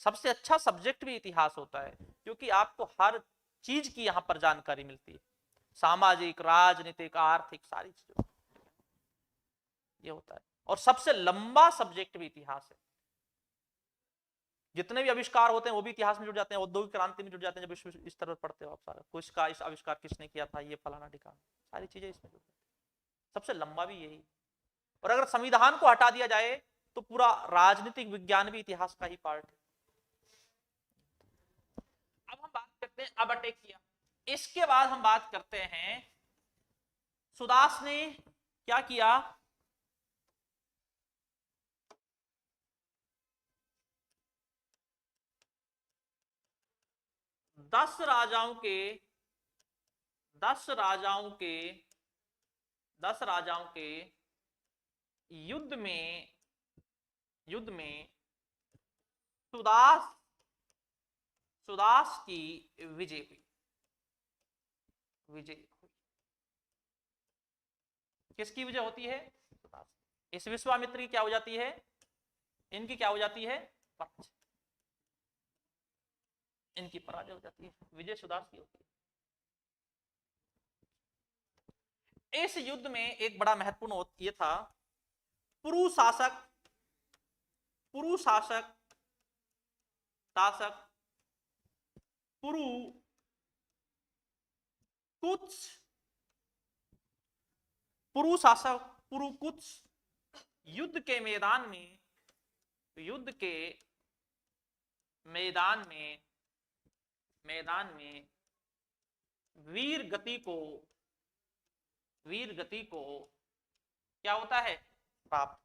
सबसे अच्छा सब्जेक्ट भी इतिहास होता है, क्योंकि आपको हर चीज की यहां पर जानकारी मिलती है, सामाजिक, राजनीतिक, आर्थिक, सारी चीजों, ये होता है। और सबसे लंबा सब्जेक्ट भी इतिहास है, जितने भी आविष्कार होते हैं वो भी इतिहास में जुड़ जाते हैं, औद्योगिक क्रांति में जुड़ जाते हैं, जब इस तरह पढ़ते हो आप सारा कुछ का, इस आविष्कार किसने किया था, ये फलाना ठिकाना, सारी चीजें इसमें जुड़ जाती है। सबसे लंबा भी यही। और अगर संविधान को हटा दिया जाए तो पूरा राजनीतिक विज्ञान भी इतिहास का ही पार्ट है। अब हम बात करते हैं, अब अटैक किया, इसके बाद हम बात करते हैं सुदास ने क्या किया, दस राजाओं के 10 राजाओं के युद्ध में सुदास की विजय हुई। किसकी विजय होती है, सुदास। इस विश्वामित्र की क्या हो जाती है, इनकी क्या हो जाती है, पराजय, इनकी पराजय हो जाती है, विजय सुदास की होती है। इस युद्ध में एक बड़ा महत्वपूर्ण ये था, पुरु शासक पुरु कुछ युद्ध के मैदान में वीर गति को क्या होता है, प्राप्त।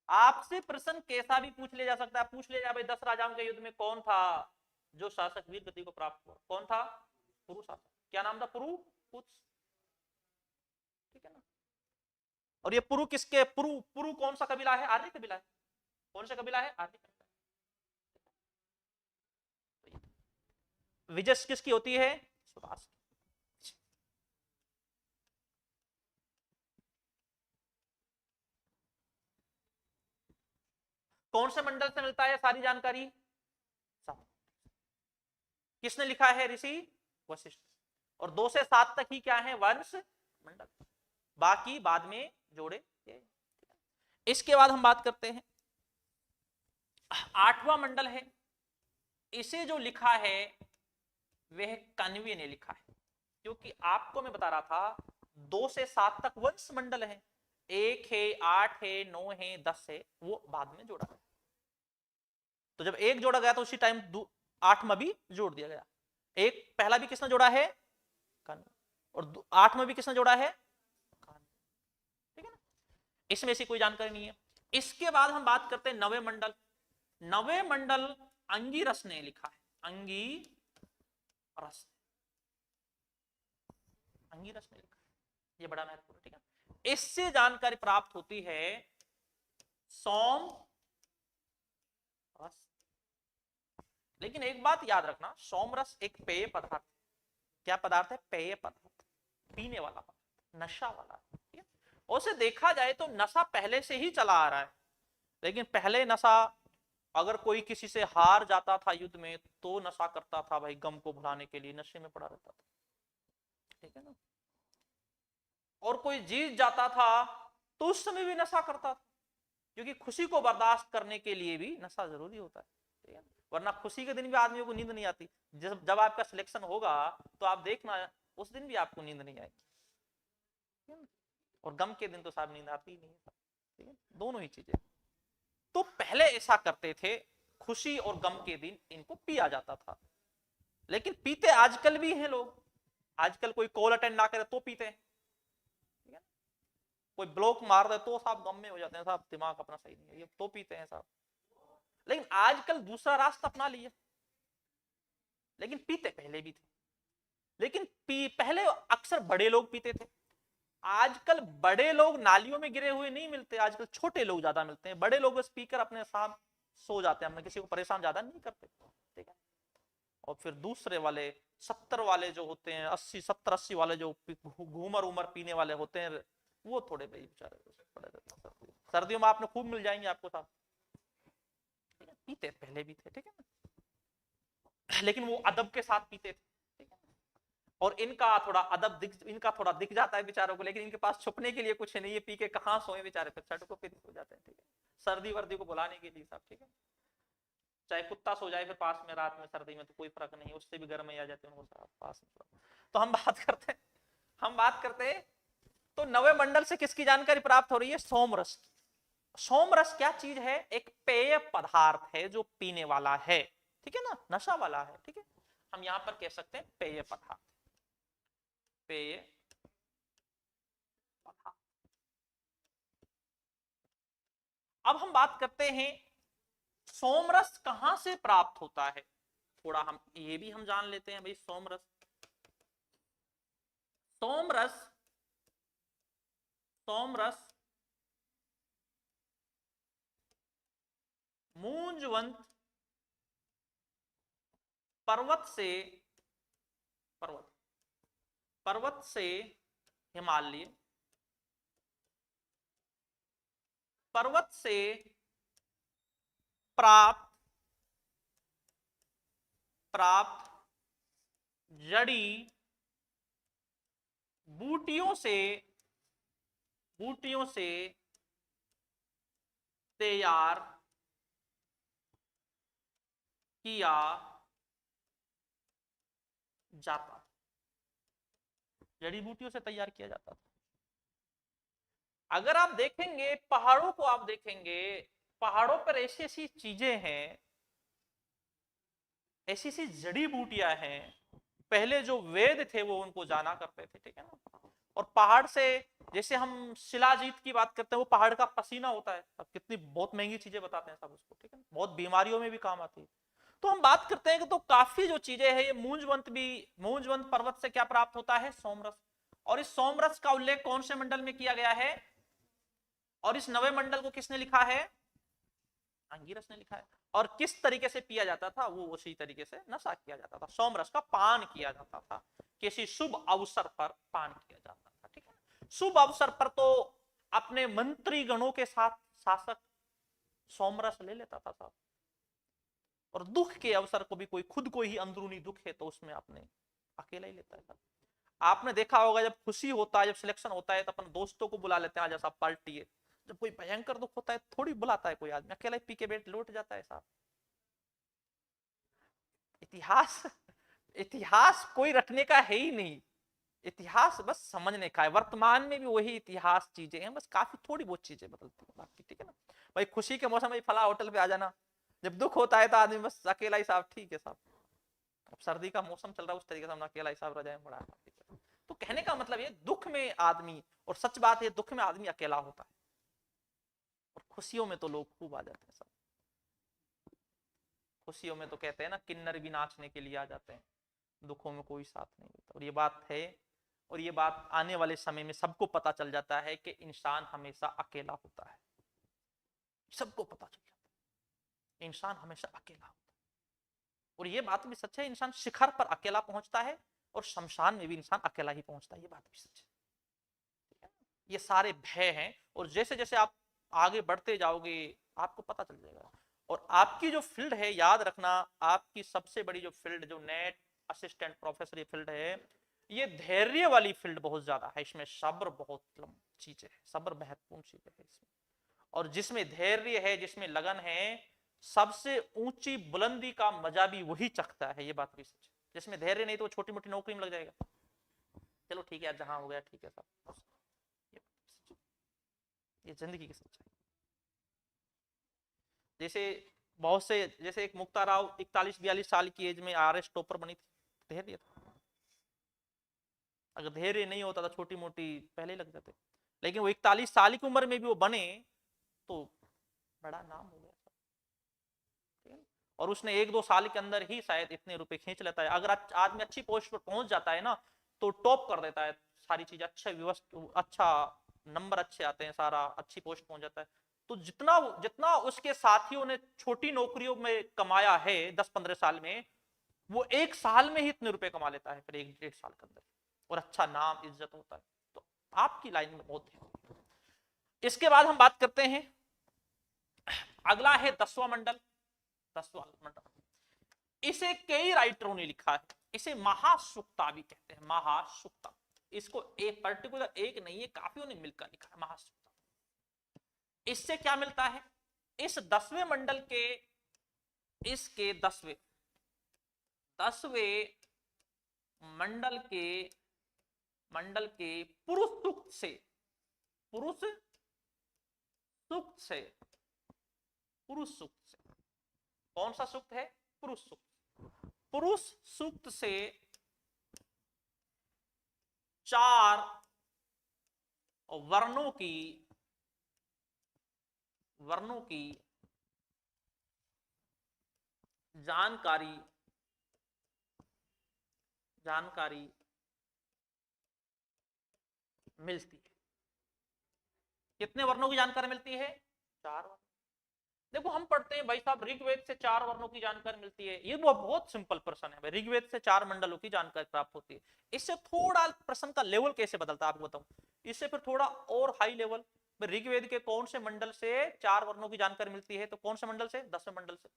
आपसे प्रश्न कैसा भी पूछ लिया जा सकता है, पूछ लिया जाए भाई 10 राजाओं के युद्ध में कौन था जो शासक वीर गति को प्राप्त हुआ, कौन था, पुरु शासक। क्या नाम था, पुरु कुछ। ठीक है ना, और ये पुरु किसके, पुरु कौन सा कबीला है, आर्य कबीला है। कौन सा कबीला है, आर्य कबीला। विजय किसकी होती है, सुदास। कौन से मंडल से मिलता है सारी जानकारी? किसने लिखा है? ऋषि वशिष्ठ। और 2 से 7 तक ही क्या है? वंश मंडल, बाकी बाद में जोड़े गए। इसके बाद हम बात करते हैं 8वां मंडल है। इसे जो लिखा है वह कण्वी ने लिखा है, क्योंकि आपको मैं बता रहा था 2 से 7 तक वंश मंडल है, 1 है, 8 है, 9 है, 10 है, वो बाद में जोड़ा गया। तो जब 1 जोड़ा गया तो उसी टाइम 8वां भी जोड़ दिया गया। एक पहला भी किसने जोड़ा है? कण्वी। और 8वां भी किसने जोड़ा है? ठीक है ना, इसमें ऐसी कोई जानकारी नहीं है। इसके बाद हम बात करते हैं 9वें मंडल। 9वें मंडल अंगिरस ने लिखा है, अंगिरस ने लिखा है, ये बड़ा महत्वपूर्ण, ठीक है। इससे जानकारी प्राप्त होती है सोम रस। लेकिन एक बात याद रखना, सोमरस एक पेय पदार्थ, क्या पदार्थ है? पेय पदार्थ, पीने वाला पदार्थ, नशा वाला, ठीक है। उसे देखा जाए तो नशा पहले से ही चला आ रहा है, लेकिन पहले नशा अगर कोई किसी से हार जाता था युद्ध में तो नशा करता था भाई, गम को भुलाने के लिए नशे में पड़ा रहता था, ठीक है ना। और कोई जीत जाता था तो उस समय भी नशा करता था, क्योंकि खुशी को बर्दाश्त करने के लिए भी नशा जरूरी होता है, ठीक है। वरना खुशी के दिन भी आदमियों को नींद नहीं आती। जब आपका सिलेक्शन होगा तो आप देखना उस दिन भी आपको नींद नहीं आएगी, और गम के दिन तो साहब नींद आती ही नहीं है, ठीक है। दोनों ही चीजें। तो पहले ऐसा करते थे, खुशी और गम के दिन इनको पिया जाता था। लेकिन पीते आजकल भी हैं लोग, आजकल कोई कॉल अटेंड ना करे तो पीते हैं, ठीक है। कोई ब्लॉक मार दे तो साहब गम में हो जाते हैं, साहब दिमाग अपना सही नहीं है, ये तो पीते हैं साहब। लेकिन आजकल दूसरा रास्ता अपना लिया, लेकिन पीते पहले भी थे। लेकिन पहले अक्सर बड़े लोग पीते थे, आजकल बड़े लोग नालियों में गिरे हुए नहीं मिलते, आजकल छोटे लोग ज्यादा मिलते हैं। बड़े लोग स्पीकर अपने साथ सो जाते हैं, अपने किसी को परेशान ज्यादा नहीं करते, ठीक है। और फिर दूसरे वाले 70 वाले जो होते हैं, 80 70 80 वाले जो घूमर उमर पीने वाले होते हैं, वो थोड़े भाई बेचारे पड़े रहते हैं। सर्दियों में आपने खूब मिल जाएंगे आपको साथ, पीते पहले भी थे, ठीक है ना, लेकिन वो अदब के साथ पीते थे, ठीक है। और इनका थोड़ा अदब इनका थोड़ा दिख जाता है बेचारों को, लेकिन इनके पास छुपने के लिए कुछ नहीं है, पी के कहाँ सोए बेचारे, फिर सड़कों पे हो जाते हैं, ठीक है, सर्दी वर्दी को बुलाने के लिए सब, ठीक है। चाहे कुत्ता सो जाए फिर पास में रात में सर्दी में तो कोई फर्क नहीं, उससे भी गर्म आ जाते हैं उनको पास में। तो हम बात करते हैं तो 9वें मंडल से किसकी जानकारी प्राप्त हो रही है? सोमरस। सोमरस क्या चीज है? एक पेय पदार्थ है जो पीने वाला है, ठीक है ना, नशा वाला है, ठीक है। हम यहां पर कह सकते हैं पेय पदार्थ, पेय पदार्थ। अब हम बात करते हैं सोमरस कहां से प्राप्त होता है, थोड़ा हम ये भी हम जान लेते हैं भाई। सोमरस सोमरस सोमरस मूंजवंत पर्वत से हिमालय पर्वत से प्राप्त जड़ी बूटियों से तैयार किया जाता, जड़ी बूटियों से तैयार किया जाता था। अगर आप देखेंगे पहाड़ों को, आप देखेंगे पहाड़ों पर ऐसी ऐसी चीजें हैं, ऐसी ऐसी जड़ी बूटियां हैं, पहले जो वेद थे वो उनको जाना करते थे, ठीक है ना। और पहाड़ से, जैसे हम शिलाजीत की बात करते हैं, वो पहाड़ का पसीना होता है, अब कितनी बहुत महंगी चीजें बताते हैं सब उसको, ठीक है, बहुत बीमारियों में भी काम आती है। तो हम बात करते हैं कि तो काफी जो चीजें हैं, ये मूंजवंत पर्वत से क्या प्राप्त होता है? सोमरस। और इस सोमरस का उल्लेख कौन से मंडल में किया गया है? और इस 9वें मंडल को किसने लिखा है? अंगिरस ने लिखा है। और किस तरीके से पिया जाता था? वो उसी तरीके से नशा किया जाता था, सोमरस का पान किया जाता था, किसी शुभ अवसर पर पान किया जाता था, ठीक है। शुभ अवसर पर तो अपने मंत्री गणों के साथ शासक सोमरस ले लेता था साहब। और दुख के अवसर को भी कोई खुद को ही अंदरूनी दुख है तो उसमें आपने अकेला ही लेता है साहब। आपने देखा होगा जब खुशी होता है, जब सिलेक्शन होता है तो अपन दोस्तों को बुला लेते हैं, आज साहब पार्टी है। जब कोई भयंकर दुख होता है थोड़ी बुलाता है कोई आदमी, अकेला पी के बैठ लौट जाता है साहब। इतिहास इतिहास कोई रखने का है ही नहीं, इतिहास बस समझने का है। वर्तमान में भी वही इतिहास चीजें हैं, बस काफी थोड़ी बहुत चीजें बदलती है बाकी, ठीक है ना भाई। खुशी के मौसम में फला होटल पे आ जाना, जब दुख होता है तो आदमी बस अकेला ही साहब, ठीक है साहब। अब सर्दी का मौसम चल रहा है उस तरीके से हम अकेला ही साहब रजाएं में बड़ा, तो कहने का मतलब ये दुख में आदमी, और सच बात है दुख में आदमी अकेला होता है, और खुशियों में तो लोग खूब आ जाते हैं सब। खुशियों में तो कहते हैं ना किन्नर भी नाचने के लिए आ जाते हैं, दुखों में कोई साथ नहीं देता। और ये बात है, और ये बात आने वाले समय में सबको पता चल जाता है कि इंसान हमेशा अकेला होता है। सबको पता चल जाता है इंसान हमेशा अकेला होता है। और ये बात भी सच है, इंसान शिखर पर अकेला पहुंचता है और शमशान में भी इंसान अकेला ही पहुंचता है, ये बात भी सच है। ये सारे भय हैं, और जैसे जैसे आप आगे बढ़ते जाओगे आपको पता चल जाएगा। और आपकी जो फील्ड है, याद रखना, आपकी सबसे बड़ी जो फील्ड, जो नेट असिस्टेंट प्रोफेसर ये फील्ड है, ये धैर्य वाली फील्ड बहुत ज्यादा है। इसमें सब्र बहुत चीजें है, सब्र महत्वपूर्ण चीजें है इसमें। और जिसमें धैर्य है, जिसमें लगन है, सबसे ऊंची बुलंदी का मजा भी वही चखता है, ये बात भी सच है। जिसमें धैर्य नहीं तो वो छोटी मोटी नौकरी में लग जाएगा, चलो ठीक है जहां हो गया ठीक है सब, ये जिंदगी की सच्चाई। जैसे बहुत से, जैसे एक मुक्ता राव 41-42 साल की एज में आरएस टॉपर बनी थी, धैर्य था। अगर धैर्य नहीं होता तो छोटी मोटी पहले लग जाते, लेकिन वो 41 साल की उम्र में भी वो बने तो बड़ा नाम हो गया। और उसने 1-2 साल के अंदर ही शायद इतने रुपए खींच लेता है। अगर आदमी अच्छी पोस्ट पर पहुंच जाता है ना तो टॉप कर देता है सारी चीजें, अच्छे व्यवस्थित, अच्छा नंबर अच्छे आते हैं, सारा अच्छी पोस्ट पहुंच जाता है। तो जितना जितना उसके साथियों ने छोटी नौकरियों में कमाया है 10-15 साल में, वो 1 साल में ही इतने रुपए कमा लेता है फिर 1-1.5 साल के अंदर, और अच्छा नाम इज्जत होता है। तो आपकी लाइन में बहुत ध्यान। इसके बाद हम बात करते हैं, अगला है 10वां मंडल। 10वां मंडल इसे कई राइटरों ने लिखा है, इसे महासुक्ता भी कहते हैं, महासुक्ता। इसको एक पर्टिकुलर एक नहीं है, काफियों ने मिलकर लिखा है महासुक्ता। इससे क्या मिलता है, इस 10वें मंडल के, इसके 10वें मंडल के पुरुष सूक्त से, पुरुष सूक्त से, पुरुष सूक्त से, कौन सा सूक्त है, पुरुष सूक्त। पुरुष सूक्त से 4 वर्णों की जानकारी मिलती है। कितने वर्णों की जानकारी मिलती है, 4 वर्ण। देखो हम पढ़ते हैं भाई साहब ऋग्वेद से 4 वर्णों की जानकारी मिलती है, ये बहुत सिंपल प्रश्न है भाई। ऋग्वेद से 4 मंडलों की जानकारी प्राप्त होती है। इससे थोड़ा प्रश्न का लेवल कैसे बदलता है आपको बताऊं, इससे फिर थोड़ा और हाई लेवल, ऋग्वेद के कौन से मंडल से 4 वर्णों की जानकारी मिलती है, तो कौन से मंडल से, 10वें मंडल से।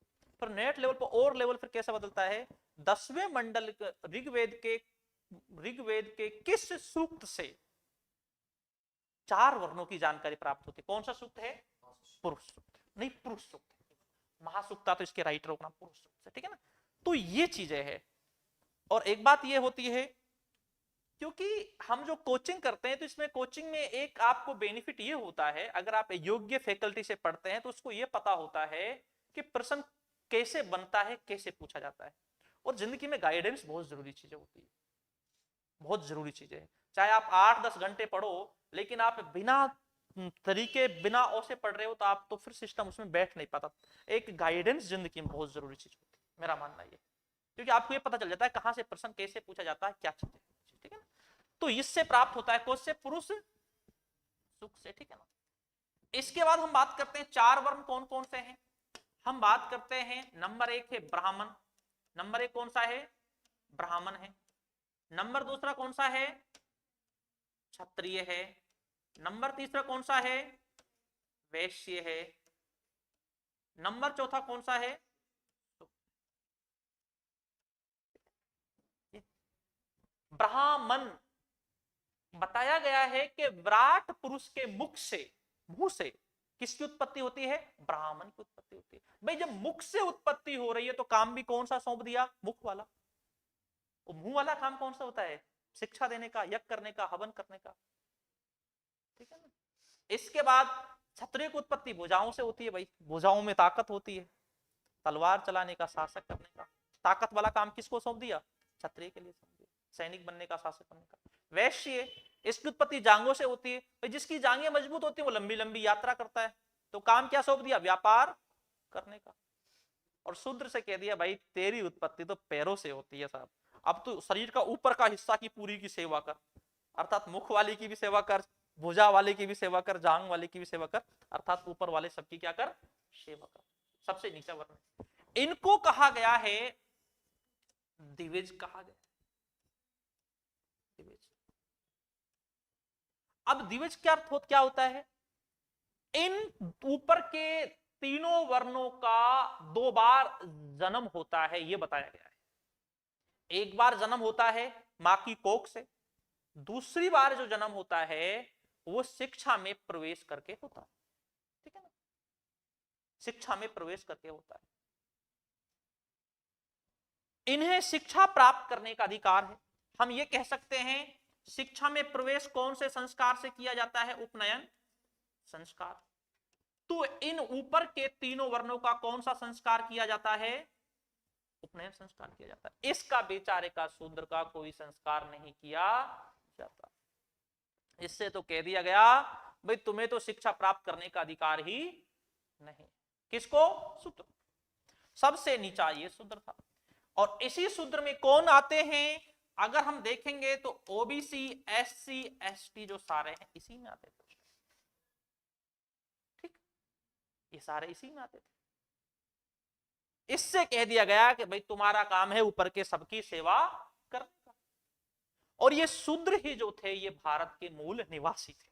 फिर नेट लेवल पर और लेवल फिर कैसे बदलता है, 10वें मंडल ऋग्वेद के किस सूक्त से 4 वर्णों की जानकारी प्राप्त होती है। कौन सा सूक्त है, पुरुष सूक्त, नहीं पुरुष सूक्त, महासूक्ता तो इसके राइटर का नाम पुरुष सूक्त है, ठीक है ना। तो ये चीजें है। और एक बात ये होती है, क्योंकि हम जो कोचिंग करते हैं तो इसमें कोचिंग में एक आपको बेनिफिट ये होता है, अगर आप योग्य फैकल्टी से पढ़ते हैं तो उसको ये पता होता है कि प्रश्न कैसे बनता है, कैसे पूछा जाता है। और जिंदगी में गाइडेंस बहुत जरूरी चीजें होती है, बहुत जरूरी चीजें है। चाहे आप 8-10 घंटे पढ़ो, लेकिन आप बिना तरीके, बिना औसे पढ़ रहे हो तो आप तो फिर सिस्टम उसमें बैठ नहीं पाता। एक गाइडेंस जिंदगी में बहुत जरूरी चीज होती है, मेरा मानना ये, क्योंकि आपको ये पता चल जाता है कहां से प्रश्न कैसे पूछा जाता है, क्या चीजें, ठीक है ना। तो इससे प्राप्त होता है कौन से, पुरुष सुख से, ठीक है ना। इसके बाद हम बात करते हैं 4 वर्ण कौन कौन से हैं। हम बात करते हैं नंबर 1 है ब्राह्मण, नंबर 1 कौन सा है, ब्राह्मण है। नंबर दूसरा कौन सा है, क्षत्रिय है। नंबर तीसरा कौन सा है, वैश्य है। नंबर चौथा कौन सा है? ब्राह्मण। बताया गया है कि विराट पुरुष के मुख से, मुंह से किसकी उत्पत्ति होती है? ब्राह्मण की उत्पत्ति होती है। भाई जब मुख से उत्पत्ति हो रही है तो काम भी कौन सा सौंप दिया? मुख वाला। वो मुंह वाला काम कौन सा होता है? शिक्षा देने का, यज्ञ करने का, हवन करने का। ठीक है ना। इसके बाद क्षत्रिय की उत्पत्ति भुजाओं से होती है। भाई भुजाओं में ताकत होती है, तलवार चलाने का, शासक करने का। ताकत वाला काम किसको सौंप दिया? क्षत्रिय के लिए सौंप दिया, सैनिक बनने का, शासक बनने का। वैश्य, इसकी उत्पत्ति जांघों से होती है। जिसकी जांघें मजबूत होती है वो लंबी लंबी यात्रा करता है, तो काम क्या सौंप दिया? व्यापार करने का। और शूद्र से कह दिया भाई तेरी उत्पत्ति तो पैरों से होती है साहब, अब तो शरीर का ऊपर का हिस्सा की पूरी की सेवा कर, अर्थात मुख वाली की भी सेवा कर, भुजा वाले की भी सेवा कर, जांग वाले की भी सेवा कर, अर्थात ऊपर वाले सबकी क्या कर? सेवा कर। सबसे नीचा वर्ण, इनको कहा गया है दिविज, कहा गया दिविज। अब दिविज क्या अर्थ क्या होता है? इन ऊपर के तीनों वर्णों का दो बार जन्म होता है, यह बताया गया है। एक बार जन्म होता है मां की कोख से, दूसरी बार जो जन्म होता है वो शिक्षा में प्रवेश करके होता है। ठीक है ना, शिक्षा में प्रवेश करके होता है। इन्हें शिक्षा प्राप्त करने का अधिकार है। हम ये कह सकते हैं शिक्षा में प्रवेश कौन से संस्कार से किया जाता है? उपनयन संस्कार। तो इन ऊपर के तीनों वर्णों का कौन सा संस्कार किया जाता है? उपनयन संस्कार किया जाता है। इसका बेचारे का शूद्र का कोई संस्कार नहीं किया जाता। इससे तो कह दिया गया भाई तुम्हें तो शिक्षा प्राप्त करने का अधिकार ही नहीं। किसको? शूद्र। सबसे नीचा ये शूद्र था। और इसी शूद्र में कौन आते हैं? अगर हम देखेंगे तो ओबीसी, एससी, एसटी जो सारे हैं इसी में आते थे। ठीक, ये सारे इसी में आते थे। इससे कह दिया गया कि भाई तुम्हारा काम है ऊपर के सबकी सेवा करने का। और ये शूद्र ही जो थे ये भारत के मूल निवासी थे।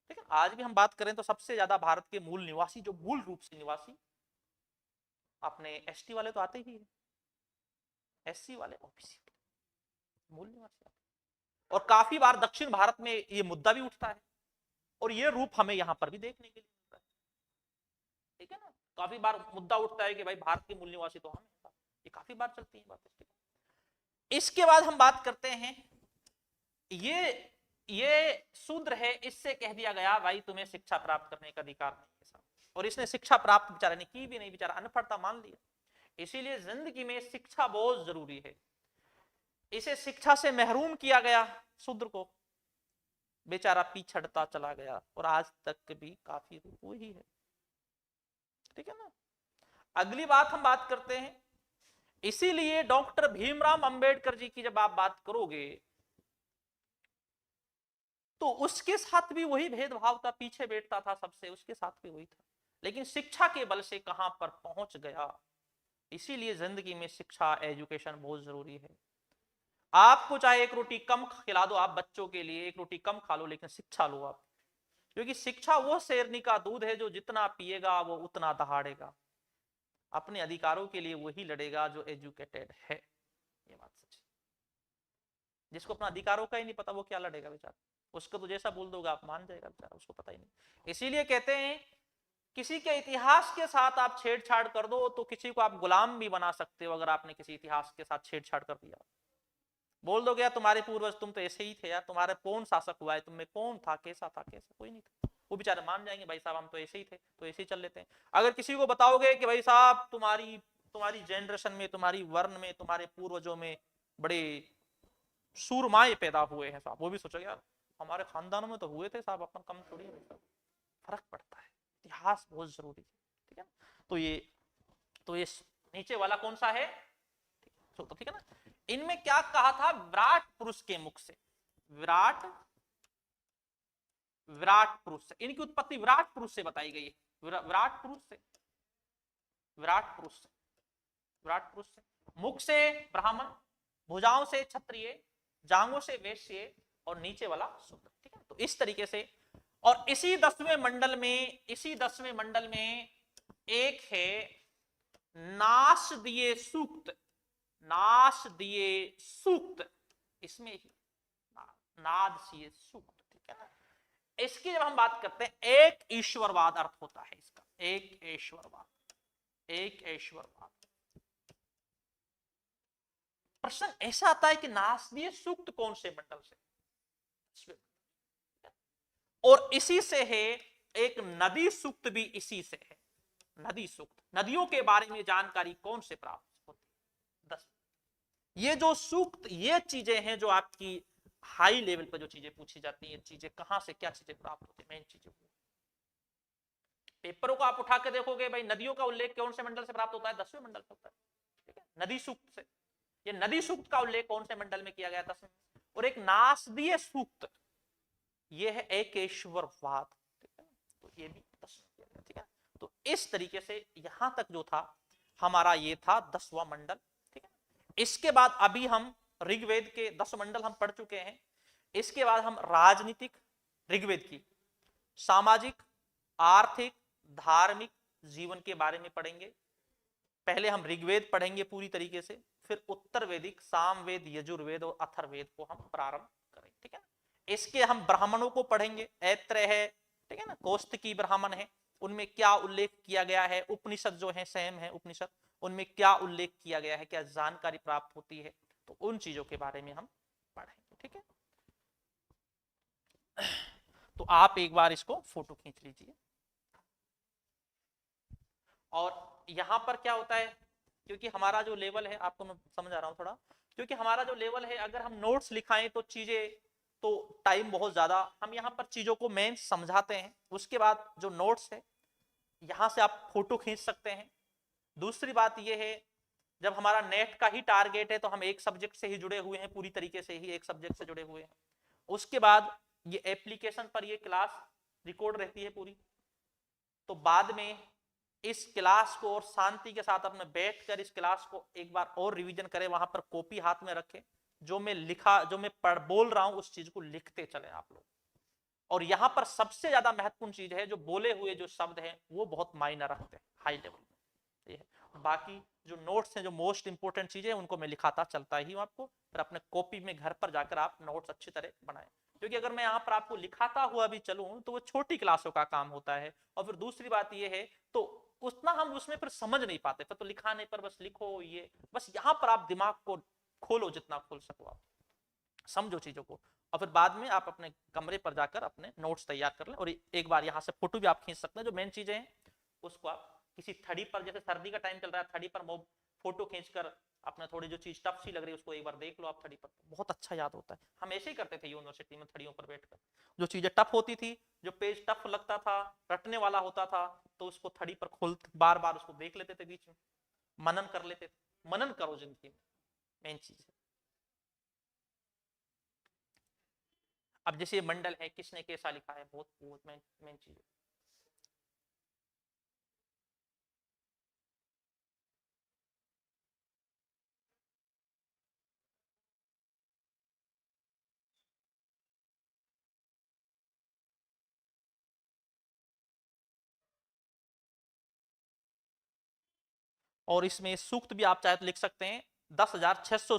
ठीक है, आज भी हम बात करें तो सबसे ज्यादा भारत के मूल निवासी, जो मूल रूप से निवासी, अपने एसटी वाले तो आते ही है, एससी वाले, ओबीसी मूल निवासी आते। और काफी बार दक्षिण भारत में ये मुद्दा भी उठता है और ये रूप हमें यहां पर भी देखने के लिए मिलता है। ठीक है ना, काफी बार मुद्दा उठता है कि भाई भारत के मूल निवासी तो हम हैं, ये काफी बार चलती है बात। इसके बाद हम बात करते हैं ये शूद्र है, इससे कह दिया गया भाई तुम्हें शिक्षा प्राप्त करने का अधिकार नहीं है। और इसने शिक्षा प्राप्त बेचारे ने की भी नहीं, बेचारा अनपढ़ता मान लिया। इसीलिए जिंदगी में शिक्षा बहुत जरूरी है। इसे शिक्षा से महरूम किया गया शूद्र को, बेचारा पिछड़ता चला गया और आज तक भी काफी हुई है। ठीक है ना। अगली बात हम बात करते हैं, इसीलिए डॉक्टर भीमराव अंबेडकर जी की जब आप बात करोगे तो उसके साथ भी वही भेदभाव था, पीछे बैठता था सबसे, उसके साथ भी वही था, लेकिन शिक्षा के बल से कहां पर पहुंच गया। इसीलिए जिंदगी में शिक्षा, एजुकेशन बहुत जरूरी है। आपको चाहे एक रोटी कम खिला दो आप बच्चों के लिए, एक रोटी कम खा लो, लेकिन शिक्षा लो आप, क्योंकि शिक्षा वो शेरनी का दूध है जो जितना पिएगा वो उतना दहाड़ेगा। अपने अधिकारों के लिए वही लड़ेगा जो एजुकेटेड है। ये बात सच है। जिसको अपना अधिकारों का ही नहीं पता वो क्या लड़ेगा बेचारा, उसको तो जैसा बोल दोगे आप मान जाएगा बेचारा, उसको पता ही नहीं। इसीलिए कहते हैं किसी के इतिहास के साथ आप छेड़छाड़ कर दो तो किसी को आप गुलाम भी बना सकते हो। अगर आपने किसी इतिहास के साथ छेड़छाड़ कर दिया, बोल दोगे यार तुम्हारे पूर्वज तुम तो ऐसे ही थे यार, तुम्हारे कौन शासक हुआ है, तुम्हें कौन था, कैसा था, कैसा, कोई नहीं था, वो बेचारे मान जाएंगे भाई साहब हम तो ऐसे ही थे, तो ऐसे ही चल लेते हैं। अगर किसी को बताओगे कि भाई साहब तुम्हारी जनरेशन में, तुम्हारी वर्ण में, तुम्हारे पूर्वजों में बड़े सूरमाए पैदा हुए हैं साहब, वो भी सोचोगे यार हमारे खानदानों में तो हुए थे साहब, अपन कम थोड़ी है। फर्क पड़ता है, इतिहास बहुत जरूरी है। ठीक है ना। तो ये नीचे वाला कौन सा है? तो ठीक है ना। इनमें क्या कहा था? विराट पुरुष के मुख से, विराट पुरुष से, इनकी उत्पत्ति विराट पुरुष से बताई गई है। विराट पुरुष से, विराट पुरुष से, विराट पुरुष से, मुख से ब्राह्मण, भुजाओं से क्षत्रिय, जांघों से वैश्य और नीचे वाला शूद्र। ठीक है, तो इस तरीके से। और इसी 10वें मंडल में एक है नाश दिए सूक्त, नाश दिए सूक्त, इसमें ही नाद सिए सूक्त, ठीक है ना। इसकी जब हम बात करते हैं, एक ईश्वरवाद अर्थ होता है इसका, एक ईश्वरवाद, एक ईश्वरवाद। प्रश्न ऐसा आता है कि नासदीय सूक्त कौन से मंडल से, और इसी से है एक नदी सूक्त भी इसी से है, नदी सूक्त, नदियों के बारे में जानकारी कौन से प्राप्त होती है, 10। ये जो सूक्त, ये चीजें हैं जो आपकी हाई लेवल पर जो चीजें पूछी जाती हैं, ये चीजें कहां से क्या चीजें प्राप्त होती है, मेन चीजें। पेपरों को आप उठा के देखोगे भाई, नदियों का उल्लेख कौन से मंडल से प्राप्त होता है, 10वें मंडल से होता है, ठीक है, नदी सूक्त से। ये नदी सूक्त का उल्लेख कौन से मंडल में किया गया, 10वें। और एक नासदीय सूक्त, ये है एकेश्वरवाद, ठीक है, तो ये भी 10वें, ठीक है। तो इस तरीके से यहां तक जो था हमारा, ये था 10वां मंडल, ठीक है। इसके बाद अभी हम ऋग्वेद के 10 मंडल हम पढ़ चुके हैं। इसके बाद हम राजनीतिक ऋग्वेद की, सामाजिक, आर्थिक, धार्मिक जीवन के बारे में पढ़ेंगे। पहले हम ऋग्वेद पढ़ेंगे पूरी तरीके से, फिर उत्तर वेदिक, सामवेद, यजुर्वेद और अथर्ववेद को हम प्रारंभ करेंगे, ठीक है। इसके हम ब्राह्मणों को पढ़ेंगे, ऐत्र है, ठीक है ना, कौस्तकी ब्राह्मण है, उनमें क्या उल्लेख किया गया है, उपनिषद जो है सेम है उपनिषद, उनमें क्या उल्लेख किया गया है, क्या जानकारी प्राप्त होती है, तो उन चीजों के बारे में हम पढ़ेंगे, ठीक है। तो आप एक बार इसको फोटो खींच लीजिए। और यहां पर क्या होता है, क्योंकि हमारा जो लेवल है, आपको मैं समझा रहा हूं थोड़ा, क्योंकि हमारा जो लेवल है, अगर हम नोट्स लिखाएं तो चीजें, तो टाइम बहुत ज्यादा, हम यहाँ पर चीजों को मेन समझाते हैं, उसके बाद जो नोट्स है यहां से आप फोटो खींच सकते हैं। दूसरी बात यह है, जब हमारा नेट का ही टारगेट है तो हम एक सब्जेक्ट से ही जुड़े हुए हैं, पूरी तरीके से ही एक सब्जेक्ट से जुड़े हुए हैं। उसके बाद ये एप्लीकेशन पर ये क्लास रिकॉर्ड रहती है पूरी, तो बाद में इस क्लास को और शांति के साथ अपने बैठकर इस क्लास को एक बार और रिवीजन करें, वहां पर कॉपी हाथ में रखें, जो मैं लिखा, जो मैं बोल रहा हूं उस चीज को लिखते चले आप लोग। और यहां पर सबसे ज्यादा महत्वपूर्ण चीज है, जो बोले हुए जो शब्द हैं वो बहुत मायने रखते हैं हाई लेवल में, ये है। बाकी जो नोट्स हैं, जो मोस्ट इंपोर्टेंट चीजें हैं, उनको मैं लिखाता चलता ही हूं आपको, फिर अपने कॉपी में घर पर जाकर आप नोट्स अच्छी तरह बनाएं, क्योंकि अगर मैं यहाँ पर आपको लिखाता हुआ भी चलूं तो वो छोटी क्लासों का काम होता है। और फिर दूसरी बात ये है, तो उतना हम उसमें फिर समझ नहीं पाते, फिर तो लिखाने पर बस लिखो, ये बस यहाँ पर आप दिमाग को खोलो, जितना खोल सको आप समझो चीजों को, और फिर बाद में आप अपने कमरे पर जाकर अपने नोट्स तैयार कर लें। और एक बार यहाँ से फोटो भी आप खींच सकते हैं, जो मेन चीजें हैं उसको आप किसी थड़ी पर, जैसे सर्दी का टाइम चल रहा है, थड़ी पर फोटो खींचकर अपने थोड़ी जो चीज टफ सी लग रही है उसको एक बार देख लो आप थड़ी पर, बहुत अच्छा याद होता है। हम ऐसे ही करते थे यूनिवर्सिटी में, थड़ियों पर बैठकर, जो चीजें टफ होती थी, जो पेज टफ लगता था, रटने वाला होता था, तो उसको थड़ी पर खोल बार बार उसको देख लेते थे, बीच में मनन कर लेते थे। मनन करो जिंदगी में, मेन चीज है। अब जैसे मंडल है, किसने कैसा लिखा है, बहुत बहुत मेन चीज है। और इसमें सूक्त भी आप चाहे तो लिख सकते हैं, 10,600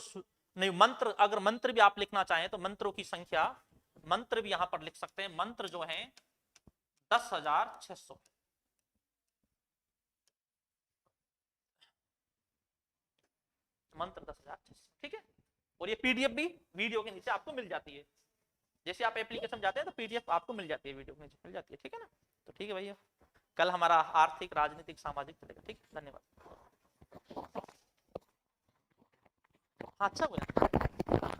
नहीं, मंत्र, अगर मंत्र भी आप लिखना चाहें तो मंत्रों की संख्या, मंत्र भी यहां पर लिख सकते हैं, मंत्र जो है 10,600, मंत्र 10,600, ठीक है। और ये पीडीएफ भी वीडियो के नीचे आपको मिल जाती है, जैसे आप एप्लीकेशन जाते हैं तो पीडीएफ आपको मिल जाती है, वीडियो के नीचे मिल जाती है, ठीक है ना। तो ठीक है भैया, कल हमारा आर्थिक, राजनीतिक, सामाजिक चलेगा, ठीक, धन्यवाद। हाँ, अच्छा हुआ।